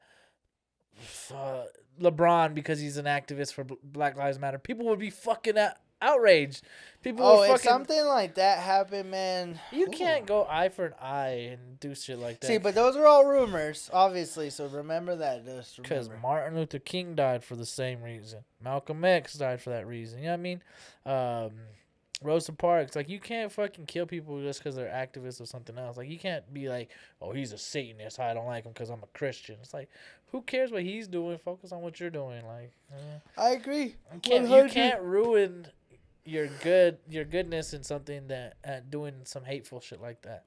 LeBron because he's an activist for Black Lives Matter? People would be fucking outraged. People would fucking. If something like that happened, man. You can't go eye for an eye and do shit like that. See, but those are all rumors, obviously. So remember that. Because Martin Luther King died for the same reason. Malcolm X died for that reason. You know what I mean? Rosa Parks. Like, you can't fucking kill people just because they're activists or something else. Like, you can't be like, oh, he's a Satanist. I don't like him because I'm a Christian. It's like, who cares what he's doing? Focus on what you're doing. Like, I agree. You can't ruin your goodness in something that doing some hateful shit like that.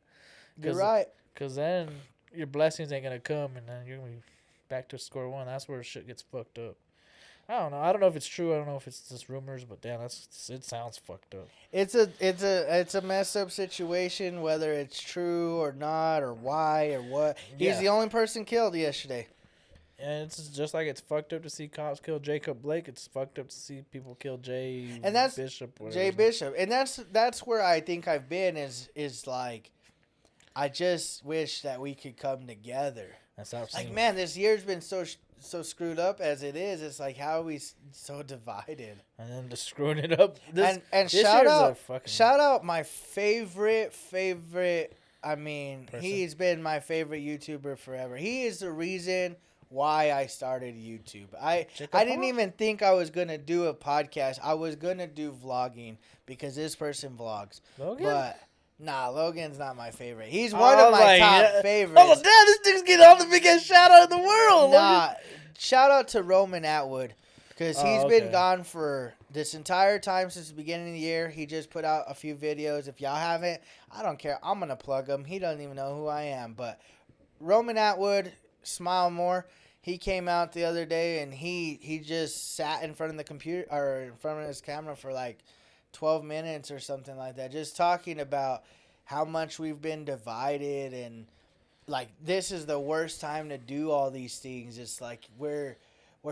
You're right. Because then your blessings ain't gonna come, and then you're gonna be back to square one. That's where shit gets fucked up. I don't know. I don't know if it's true. I don't know if it's just rumors, but damn, it sounds fucked up. It's a messed up situation, whether it's true or not, or why or what. He's the only person killed yesterday. And it's just like it's fucked up to see cops kill Jacob Blake. It's fucked up to see people kill Bishop. Jay Bishop. And that's where I think I've been is like, I just wish that we could come together. Like, man, this year's been so screwed up as it is. It's like, how are we so divided? And then just screwing it up. And shout out my favorite. I mean, he's been my favorite YouTuber forever. He is the reason why I started YouTube. I didn't even think I was gonna do a podcast. I was gonna do vlogging because this person vlogs. Logan? But nah, Logan's not my favorite. He's one of my top favorites. Oh damn, this dude's getting all the biggest shout out in the world. Nah, shout out to Roman Atwood because he's been gone for this entire time since the beginning of the year. He just put out a few videos. If y'all haven't, I don't care. I'm gonna plug him. He doesn't even know who I am. But Roman Atwood, Smile More. he came out the other day and he just sat in front of the computer or in front of his camera for like 12 minutes or something like that, just talking about how much we've been divided and like this is the worst time to do all these things. It's like we're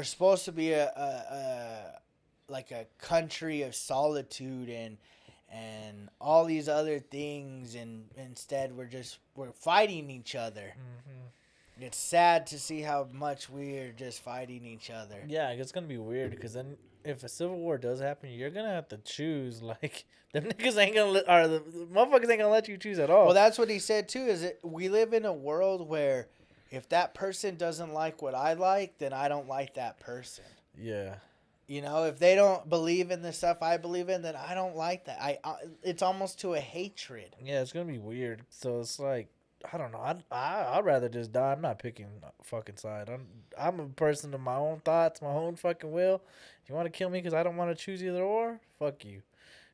supposed to be a like a country of solitude and all these other things, and instead we're fighting each other. Mm-hmm. It's sad to see how much we're just fighting each other. Yeah, it's gonna be weird because then if a civil war does happen, you're gonna have to choose. Like them niggas ain't gonna or the motherfuckers ain't gonna let you choose at all. Well, that's what he said too. Is it we live in a world where if that person doesn't like what I like, then I don't like that person. Yeah. You know, if they don't believe in the stuff I believe in, then I don't like that. It's almost to a hatred. Yeah, it's gonna be weird. So it's like I don't know. I'd rather just die. I'm not picking a fucking side. I'm a person of my own thoughts, my own fucking will. If you want to kill me because I don't want to choose either or, fuck you.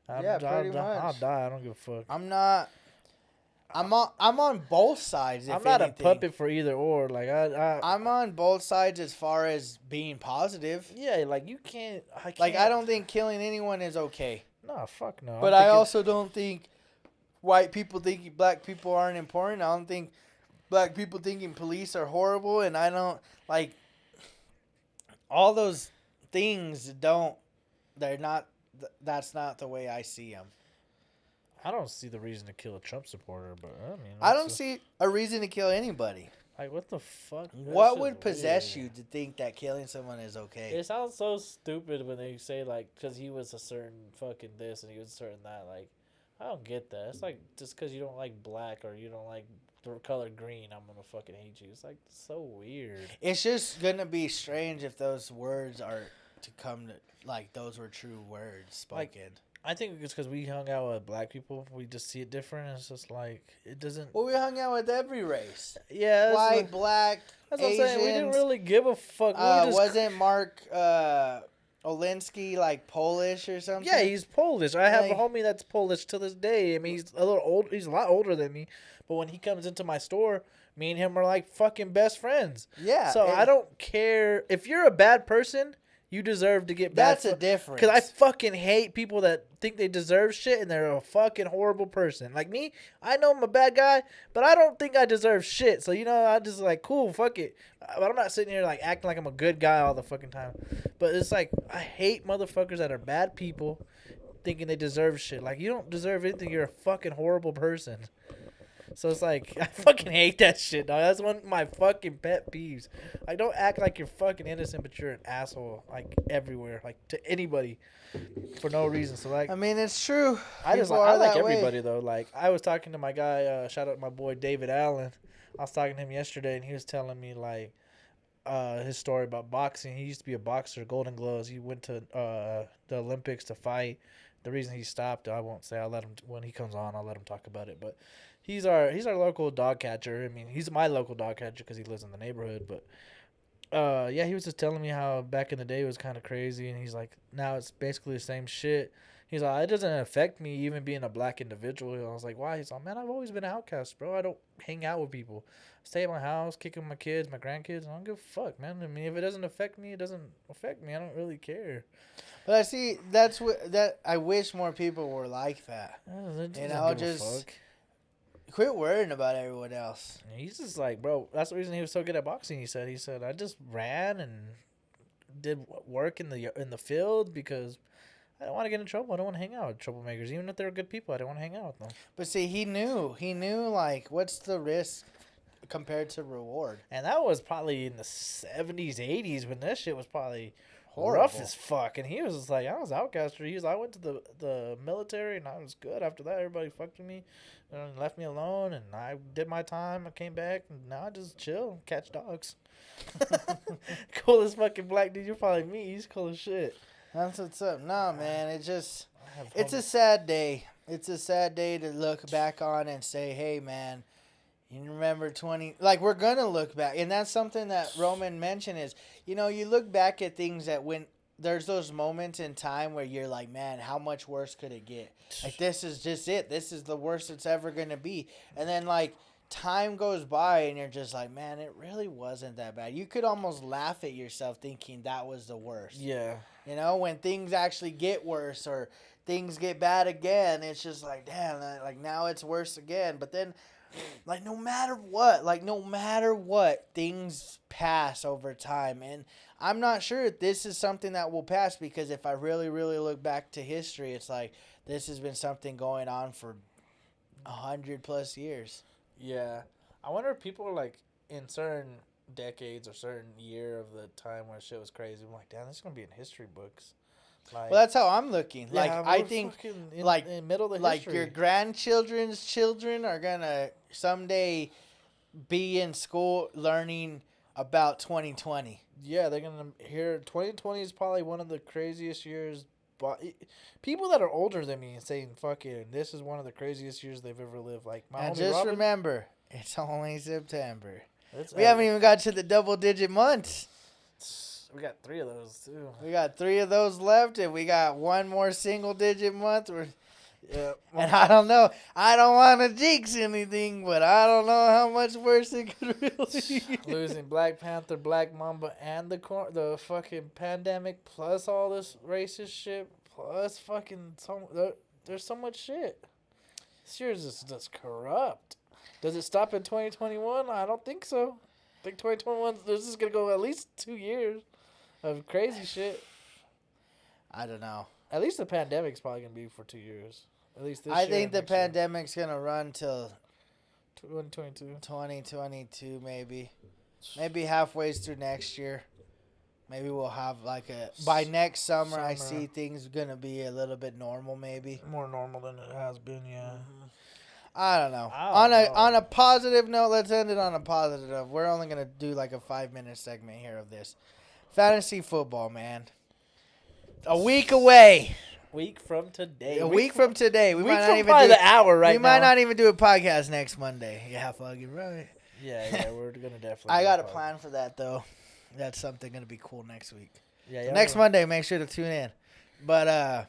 Pretty much. I'll die. I don't give a fuck. I'm not. I'm on both sides. I'm not a puppet for either or. Like I'm on both sides as far as being positive. Yeah, like you can't. Like I don't think killing anyone is okay. No, fuck no. But I also don't think white people thinking black people aren't important. I don't think black people thinking police are horrible, and I don't like all those things. They're not. That's not the way I see them. I don't see the reason to kill a Trump supporter, but I mean, I don't see a reason to kill anybody. Like, what the fuck? What would possess you to think that killing someone is okay? It sounds so stupid when they say, like, because he was a certain fucking this and he was a certain that. Like, I don't get that. It's like, just because you don't like black or you don't like the color green, I'm going to fucking hate you. It's, like, so weird. It's just going to be strange if those words are to come to, like, those were true words spoken. Like, I think it's because we hung out with black people. We just see it different. It's just like, it doesn't. Well, we hung out with every race. Yeah. White, black, that's Asians. what I'm saying. We didn't really give a fuck. Wasn't Mark Olinsky like Polish or something? Yeah, he's Polish. I have a homie that's Polish to this day. I mean, he's a little old. He's a lot older than me. But when he comes into my store, me and him are like fucking best friends. Yeah. So I don't care. If you're a bad person, you deserve to get bad. That's a difference. Because I fucking hate people that think they deserve shit and they're a fucking horrible person. Like me, I know I'm a bad guy, but I don't think I deserve shit. So, you know, I just like, cool, fuck it. But I'm not sitting here like acting like I'm a good guy all the fucking time. But it's like, I hate motherfuckers that are bad people thinking they deserve shit. Like, you don't deserve anything. You're a fucking horrible person. So it's like, I fucking hate that shit, dog. That's one of my fucking pet peeves. Like, don't act like you're fucking innocent, but you're an asshole, like, everywhere. Like, to anybody. For no reason. So, like, I mean, it's true. I like everybody, though. Like, I was talking to my guy, shout out my boy David Allen. I was talking to him yesterday, and he was telling me, like, his story about boxing. He used to be a boxer, Golden Gloves. He went to the Olympics to fight. The reason he stopped, I won't say. I'll let him, when he comes on, I'll let him talk about it. But he's our local dog catcher. I mean, he's my local dog catcher because he lives in the neighborhood. But yeah, he was just telling me how back in the day it was kind of crazy, and he's like, now it's basically the same shit. He's like, it doesn't affect me even being a black individual. I was like, why? He's like, man, I've always been an outcast, bro. I don't hang out with people. I stay at my house, kicking with my kids, my grandkids. I don't give a fuck, man. I mean, if it doesn't affect me, it doesn't affect me. I don't really care. But I see that I wish more people were like that. You know, just quit worrying about everyone else. He's just like, bro, that's the reason he was so good at boxing. He said, I just ran and did work in the field because I don't want to get in trouble. I don't want to hang out with troublemakers. Even if they're good people, I don't want to hang out with them. But see, he knew like, what's the risk compared to reward? And that was probably in the 70s, 80s when that shit was probably horrible. Rough as fuck. And he was just like, I was outcast. I went to the military and I was good. After that, everybody fucked with me and left me alone. And I did my time. I came back and now I just chill and catch dogs. Coolest fucking black dude you'll probably meet. He's cool as shit. That's what's up. No, man, it's a sad day. It's a sad day to look back on and say, hey, man, you remember like, we're going to look back. And that's something that Roman mentioned is, you know, you look back at things that when there's those moments in time where you're like, man, how much worse could it get? Like, this is just it. This is the worst it's ever going to be. And then, like, time goes by and you're just like, man, it really wasn't that bad. You could almost laugh at yourself thinking that was the worst. Yeah. You know, when things actually get worse or things get bad again, it's just like, damn, like now it's worse again. But then, like, no matter what, things pass over time. And I'm not sure if this is something that will pass, because if I really, really look back to history, it's like this has been something going on for 100+ years. Yeah. I wonder if people are like in certain decades or certain year of the time where shit was crazy. I'm like, damn, this is gonna be in history books. Like, Well, that's how I'm looking. Like, yeah, I we're think, fucking like, in middle of the like history. your grandchildren's children are gonna someday be in school learning about 2020. Yeah, they're gonna hear 2020 is probably one of the craziest years. But people that are older than me saying, "Fucking, this is one of the craziest years they've ever lived." Like my And homie just Robin, remember, it's only September. it's, We haven't even got to the double-digit months. We got 3 of those too. We got 3 of those left, and we got one more single-digit month. Yeah, And I don't know. I don't want to jinx anything, but I don't know how much worse it could really get. losing Black Panther, Black Mamba, and the fucking pandemic, plus all this racist shit, plus fucking there's so much shit. This year is just corrupt. Does it stop in 2021? I don't think so. I think 2021, this is gonna go at least 2 years of crazy shit. I don't know. At least the pandemic's probably gonna be for 2 years. At least this I year. think and the next year. pandemic's going to run till 2022. 2022, maybe. Maybe halfway through next year. Maybe we'll have like by next summer, I Summer. see things going to be a little bit normal, maybe. More normal than it has been, yeah. I don't know. I don't know. On a positive note, let's end it on a positive note. We're only going to do like a 5-minute segment here of this. Fantasy football, man. A week away. Week from today. A week from today. We Week might not from even probably do the hour right We now. might not even do a podcast next Monday. Yeah, fucking right. Yeah, we're gonna definitely. I do got a pod. plan for that though. That's something gonna be cool next week. Yeah, Next Monday, make sure to tune in. But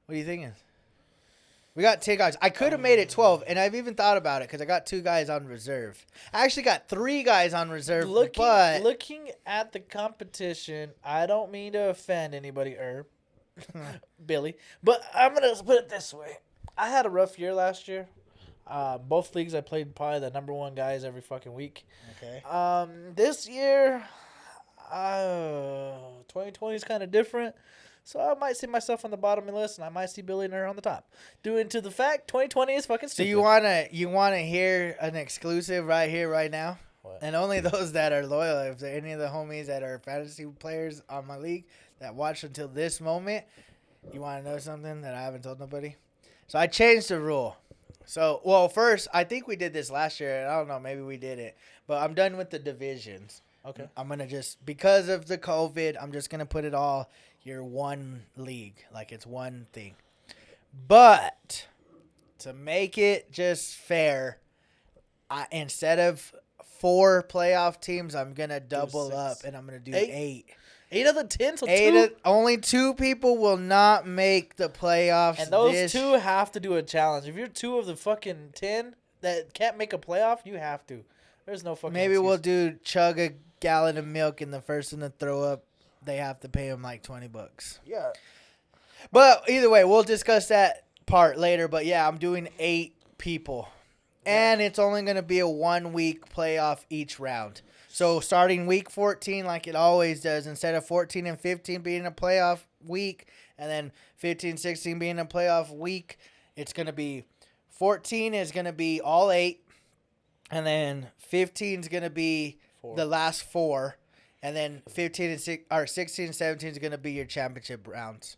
what are you thinking? We got 10 guys. I could have made it 12, and I've even thought about it because I got 2 guys on reserve. I actually got 3 guys on reserve, but Looking at the competition, I don't mean to offend anybody, Billy, but I'm gonna put it this way: I had a rough year last year. Both leagues I played probably the number 1 guys every fucking week. okay. This year, 2020 is kind of different. So I might see myself on the bottom of the list, and I might see Billy and her on the top. Due to the fact 2020 is fucking So stupid. you wanna hear an exclusive right here, right now? What? And only those that are loyal. If there are any of the homies that are fantasy players on my league that watch until this moment, you want to know something that I haven't told nobody? So I changed the rule. So, well, first, I think we did this last year. And I don't know, maybe we did it. But I'm done with the divisions. Okay. I'm going to just, because of the COVID, I'm just going to put it all your one league. Like it's one thing. But to make it just fair, instead of 4 playoff teams, I'm going to double 6. up and I'm going to do 8. 8. 8 of the 10, so 2. Only 2 people will not make the playoffs. And those 2 have to do a challenge. If you're 2 of the fucking 10 that can't make a playoff, you have to. There's no fucking Maybe excuse. we'll do chug a gallon of milk, and the first one to throw up, they have to pay him like $20. Yeah. But either way, we'll discuss that part later. But yeah, I'm doing 8 people. And it's only going to be a 1-week playoff each round. So starting week 14 like it always does, instead of 14 and 15 being a playoff week and then 15, 16 being a playoff week, it's going to be 14 is going to be all 8, and then 15 is going to be 4. the last 4, and then 15 and 16 and 17 is going to be your championship rounds.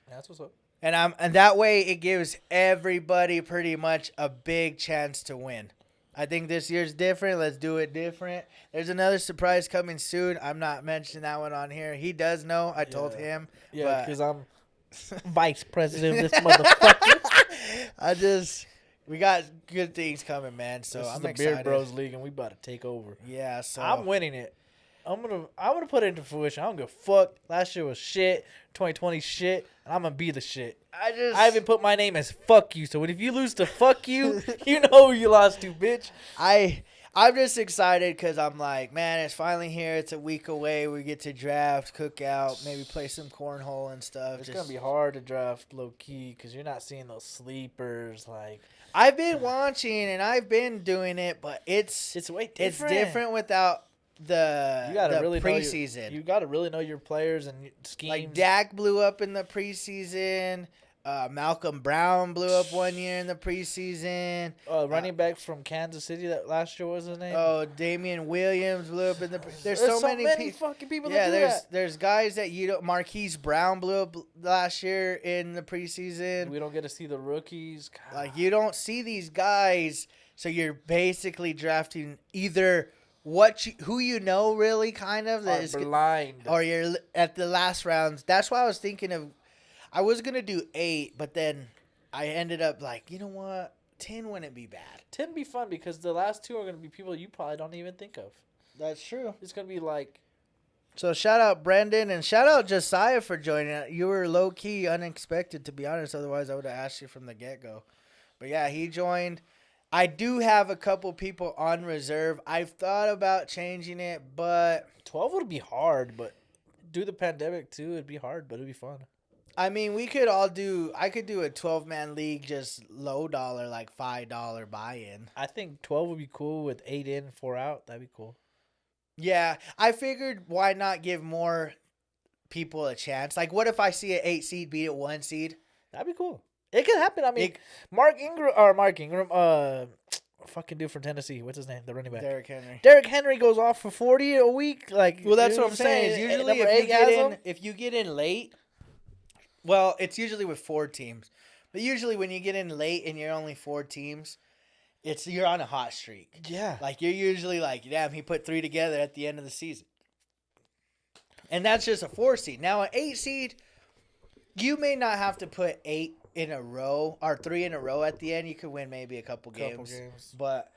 That's what's up. And that way it gives everybody pretty much a big chance to win. I think this year's different. Let's do it different. There's another surprise coming soon. I'm not mentioning that one on here. He does know. I told him. Yeah, but because I'm vice president of this motherfucker. we got good things coming, man. So This is I'm the excited. Beard Bros League, and we about to take over. Yeah, so I'm winning it. I'm gonna put it into fruition. I don't give a fuck. Last year was shit. 2020 shit. And I'm gonna be the shit. I even put my name as fuck you. So if you lose to fuck you, you know who you lost to, bitch. I'm just excited because I'm like, man, it's finally here. It's a week away. We get to draft, cook out, maybe play some cornhole and stuff. It's gonna be hard to draft low key because you're not seeing those sleepers. Like I've been watching and I've been doing it, but it's way different. It's different without the preseason. You gotta really know your players and schemes. Like Dak blew up in the preseason. Malcolm Brown blew up 1 year in the preseason. Running back from Kansas City that last year was his name. Oh, Damian Williams blew up in the. There's so many fucking people. Yeah, that do that. there's guys that you don't. Marquise Brown blew up last year in the preseason. We don't get to see the rookies. God. Like you don't see these guys, so you're basically drafting either who you know really kind of that is blind, or you're at the last rounds. That's why I was thinking of. I was going to do 8, but then I ended up like, you know what? 10 wouldn't be bad. 10 be fun because the last 2 are going to be people you probably don't even think of. That's true. It's going to be like... So shout out Brendan and shout out Josiah for joining. You were low-key unexpected, to be honest. Otherwise, I would have asked you from the get-go. But yeah, he joined. I do have a couple people on reserve. I've thought about changing it, but... 12 would be hard, but due to the pandemic, too, it'd be hard, but it'd be fun. I mean, I could do a 12-man league, just low dollar, like $5 buy-in. I think 12 would be cool with 8 in, 4 out. That'd be cool. Yeah, I figured why not give more people a chance? Like, what if I see an 8 seed beat a 1 seed? That'd be cool. It could happen. I mean, Mark Ingram, fucking dude from Tennessee. What's his name? The running back. Derrick Henry goes off for 40 a week. Like, well, that's what I'm saying. Is usually if you get in late. Well, it's usually with 4 teams. But usually when you get in late and you're only 4 teams, you're on a hot streak. Yeah. Like, you're usually like, damn, he put 3 together at the end of the season. And that's just a 4 seed. Now, an 8 seed, you may not have to put 8 in a row or 3 in a row at the end. You could win maybe a couple games. But...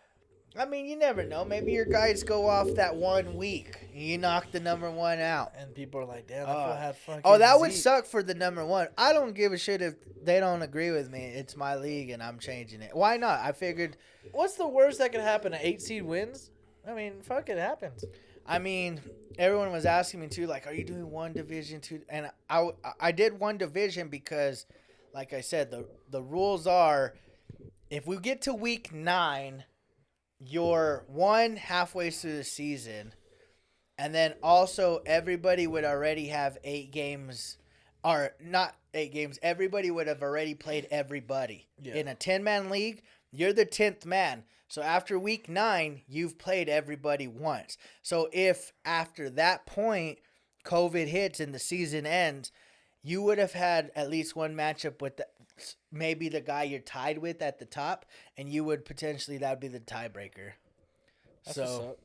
I mean, you never know. Maybe your guys go off that 1 week. And you knock the number 1 out. And people are like, damn, that fool had fucking that would suck for the number 1. I don't give a shit if they don't agree with me. It's my league, and I'm changing it. Why not? I figured... What's the worst that could happen? An 8 seed wins? I mean, fuck, it happens. I mean, everyone was asking me, too, like, are you doing 1 division, 2? And I did 1 division because, like I said, the rules are, if we get to week 9... You're halfway through the season, and then also everybody would already have 8 games, or not 8 games. Everybody would have already played everybody. Yeah. In a 10-man league, you're the 10th man. So after week 9, you've played everybody once. So if after that point COVID hits and the season ends, you would have had at least 1 matchup with maybe the guy you're tied with at the top, and you would potentially, that would be the tiebreaker. That's so,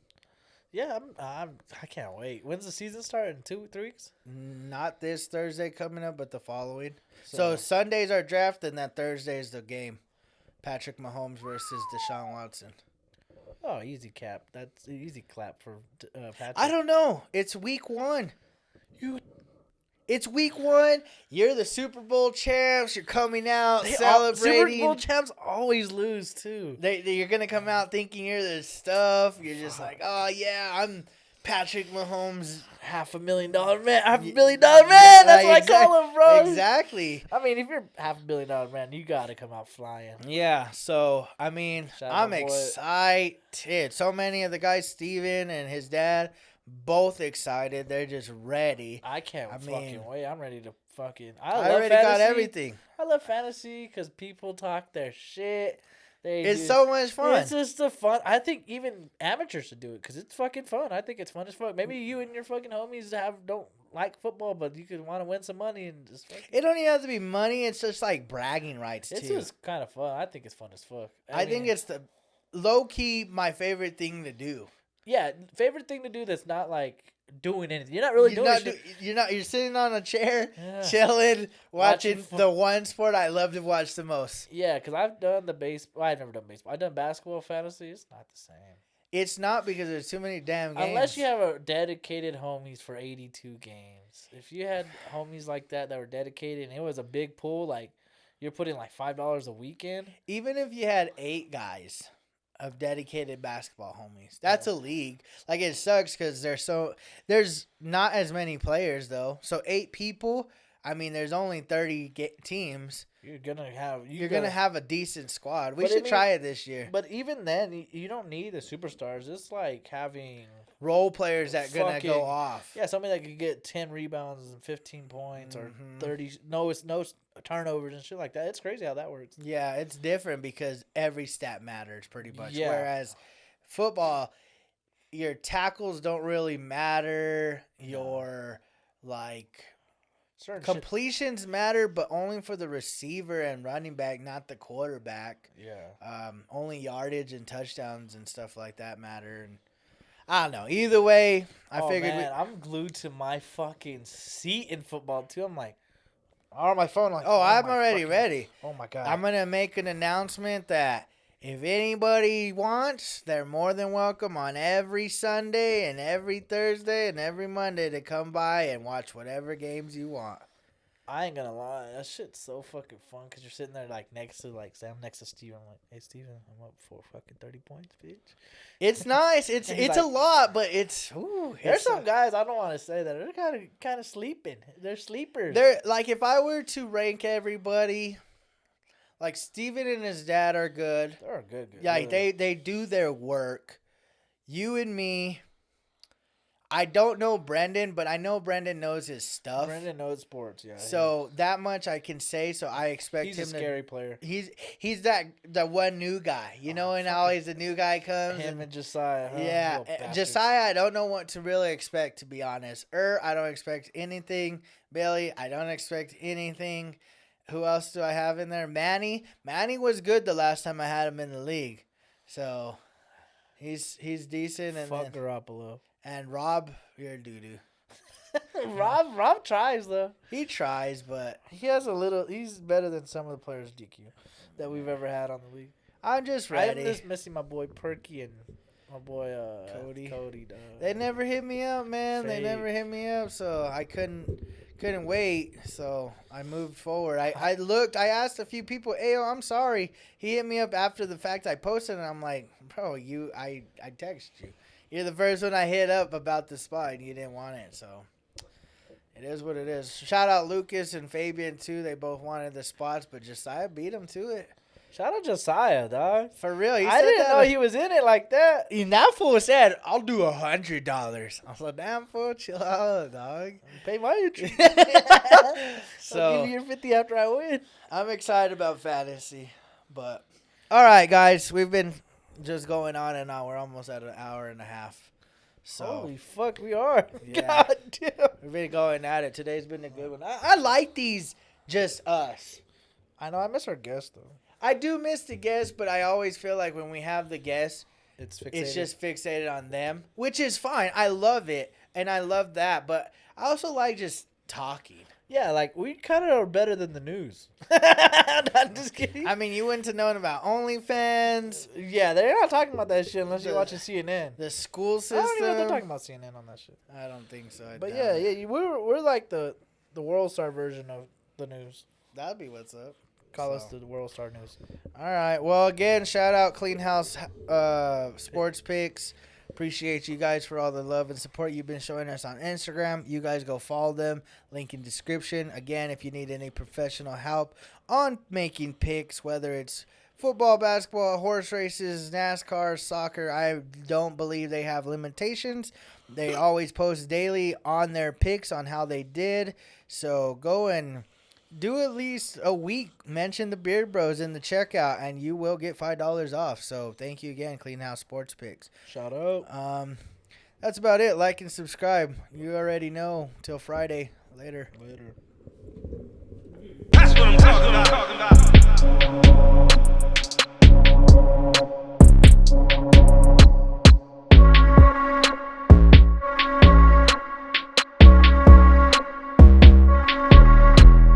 yeah, I can't wait. When's the season start? In 2-3 weeks? Not this Thursday coming up, but the following. So Sunday's our draft, and that Thursday is the game. Patrick Mahomes versus Deshaun Watson. Oh, easy cap. That's easy clap for Patrick. I don't know. It's week 1. It's week 1. You're the Super Bowl champs. You're coming out celebrating. Super Bowl champs always lose, too. You're going to come out thinking you're the stuff. You're just like, oh, yeah, I'm Patrick Mahomes. $500,000 man. $500,000,000 man. That's what I call him, bro. Exactly. I mean, if you're $500,000,000 man, you got to come out flying. Yeah. So, I mean, I'm excited. So many of the guys, Steven and his dad, both excited. They're just ready. I can't fucking wait. I'm ready to fucking... I already got everything. I love fantasy because people talk their shit. It's so much fun. It's just the fun. I think even amateurs should do it because it's fucking fun. I think it's fun as fuck. Maybe you and your fucking homies don't like football, but you could want to win some money and just fucking... It don't even have to be money. It's just like bragging rights, It's just kind of fun. I think it's fun as fuck. I think it's the low-key my favorite thing to do. Yeah, favorite thing to do that's not like doing anything. You're not really doing shit. You're sitting on a chair, chilling, watching the one sport I love to watch the most. Yeah, because I've done the baseball. I've never done baseball. I've done basketball fantasy. It's not the same. It's not because there's too many damn games. Unless you have a dedicated homies for 82 games. If you had homies like that were dedicated and it was a big pool, like you're putting like $5 a weekend. Even if you had 8 guys of dedicated basketball homies, that's a league. Like, it sucks because there's not as many players though. So 8 people. I mean, there's only 30 teams. You're gonna have a decent squad. We should try it this year. But even then, you don't need the superstars. It's like having role players that gonna go off. Yeah, somebody that could get 10 rebounds and 15 points or 30. No, it's no turnovers and shit like that. It's crazy how that works. Yeah, it's different because every stat matters pretty much. Yeah. Whereas football, your tackles don't really matter. Your certain completions matter, but only for the receiver and running back, not the quarterback. Yeah. Only yardage and touchdowns and stuff like that matter. And I don't know. Either way, I figured. Man, I'm glued to my fucking seat in football too. I'm like, on my phone. Like, I'm already ready. Oh my god. I'm gonna make an announcement that if anybody wants, they're more than welcome on every Sunday and every Thursday and every Monday to come by and watch whatever games you want. I ain't gonna lie, that shit's so fucking fun because you're sitting there like next to say I'm next to Steven. I'm like, hey Steven, I'm up for fucking 30 points, bitch. It's nice. It's like, a lot, but it's there's some guys I don't want to say that they're kind of sleeping. They're sleepers. They're like, if I were to rank everybody, like Steven and his dad are good. They're good. Yeah, they do their work. You and me. I don't know Brendan, but I know Brendan knows his stuff. Brendan knows sports, yeah. So that much I can say. So I expect he's him. He's a scary player. He's the one new guy, you know, and always a new guy comes. Him and Josiah. Huh? Yeah, Josiah. I don't know what to really expect, to be honest. I don't expect anything. Billy, I don't expect anything. Who else do I have in there? Manny. Manny was good the last time I had him in the league, so he's decent. And fuck Garoppolo. And Rob, you're a doo-doo. Rob tries though. He tries, but he's better than some of the players DQ that we've ever had on the league. I'm just ready. I'm just missing my boy Perky and my boy Cody. Dog. They never hit me up, man. Fake. They never hit me up, so I couldn't wait. So I moved forward. I looked. I asked a few people, "Ayo, I'm sorry." He hit me up after the fact I posted, and I'm like, "Bro, I texted you. You're the first one I hit up about the spot, and you didn't want it, so." It is what it is. Shout out Lucas and Fabian, too. They both wanted the spots, but Josiah beat them to it. Shout out Josiah, dog. For real. I didn't know he was in it like that. And that fool said, I'll do $100. I was like, damn, fool, chill out, dog. Pay my entry. So, I'll give you your 50 after I win. I'm excited about fantasy. But, all right, guys. We've been just going on and on. We're almost at an hour and a half. So, holy fuck, we are. Yeah. God damn. We've been going at it. Today's been a good one. I like these just us. I know. I miss our guest, though. I do miss the guests, but I always feel like when we have the guests, it's just fixated on them, which is fine. I love it, and I love that. But I also like just talking. Yeah, like, we kind of are better than the news. I'm just kidding. I mean, you wouldn't have known about OnlyFans. Yeah, they're not talking about that shit unless you're watching CNN. The school system. I don't even know if they're talking about CNN on that shit. I don't think so. But yeah, we're like the World Star version of the news. That'd be what's up. Call us the World Star News. All right. Well, again, shout out Clean House Sports Picks. Appreciate you guys for all the love and support you've been showing us on Instagram. You guys go follow them. Link in description. Again, if you need any professional help on making picks, whether it's football, basketball, horse races, NASCAR, soccer, I don't believe they have limitations. They always post daily on their picks on how they did. So go and do at least a week. Mention the Beard Bros in the checkout, and you will get $5 off. So thank you again, Clean House Sports Picks. Shout out. That's about it. Like and subscribe. You already know. Till Friday. Later.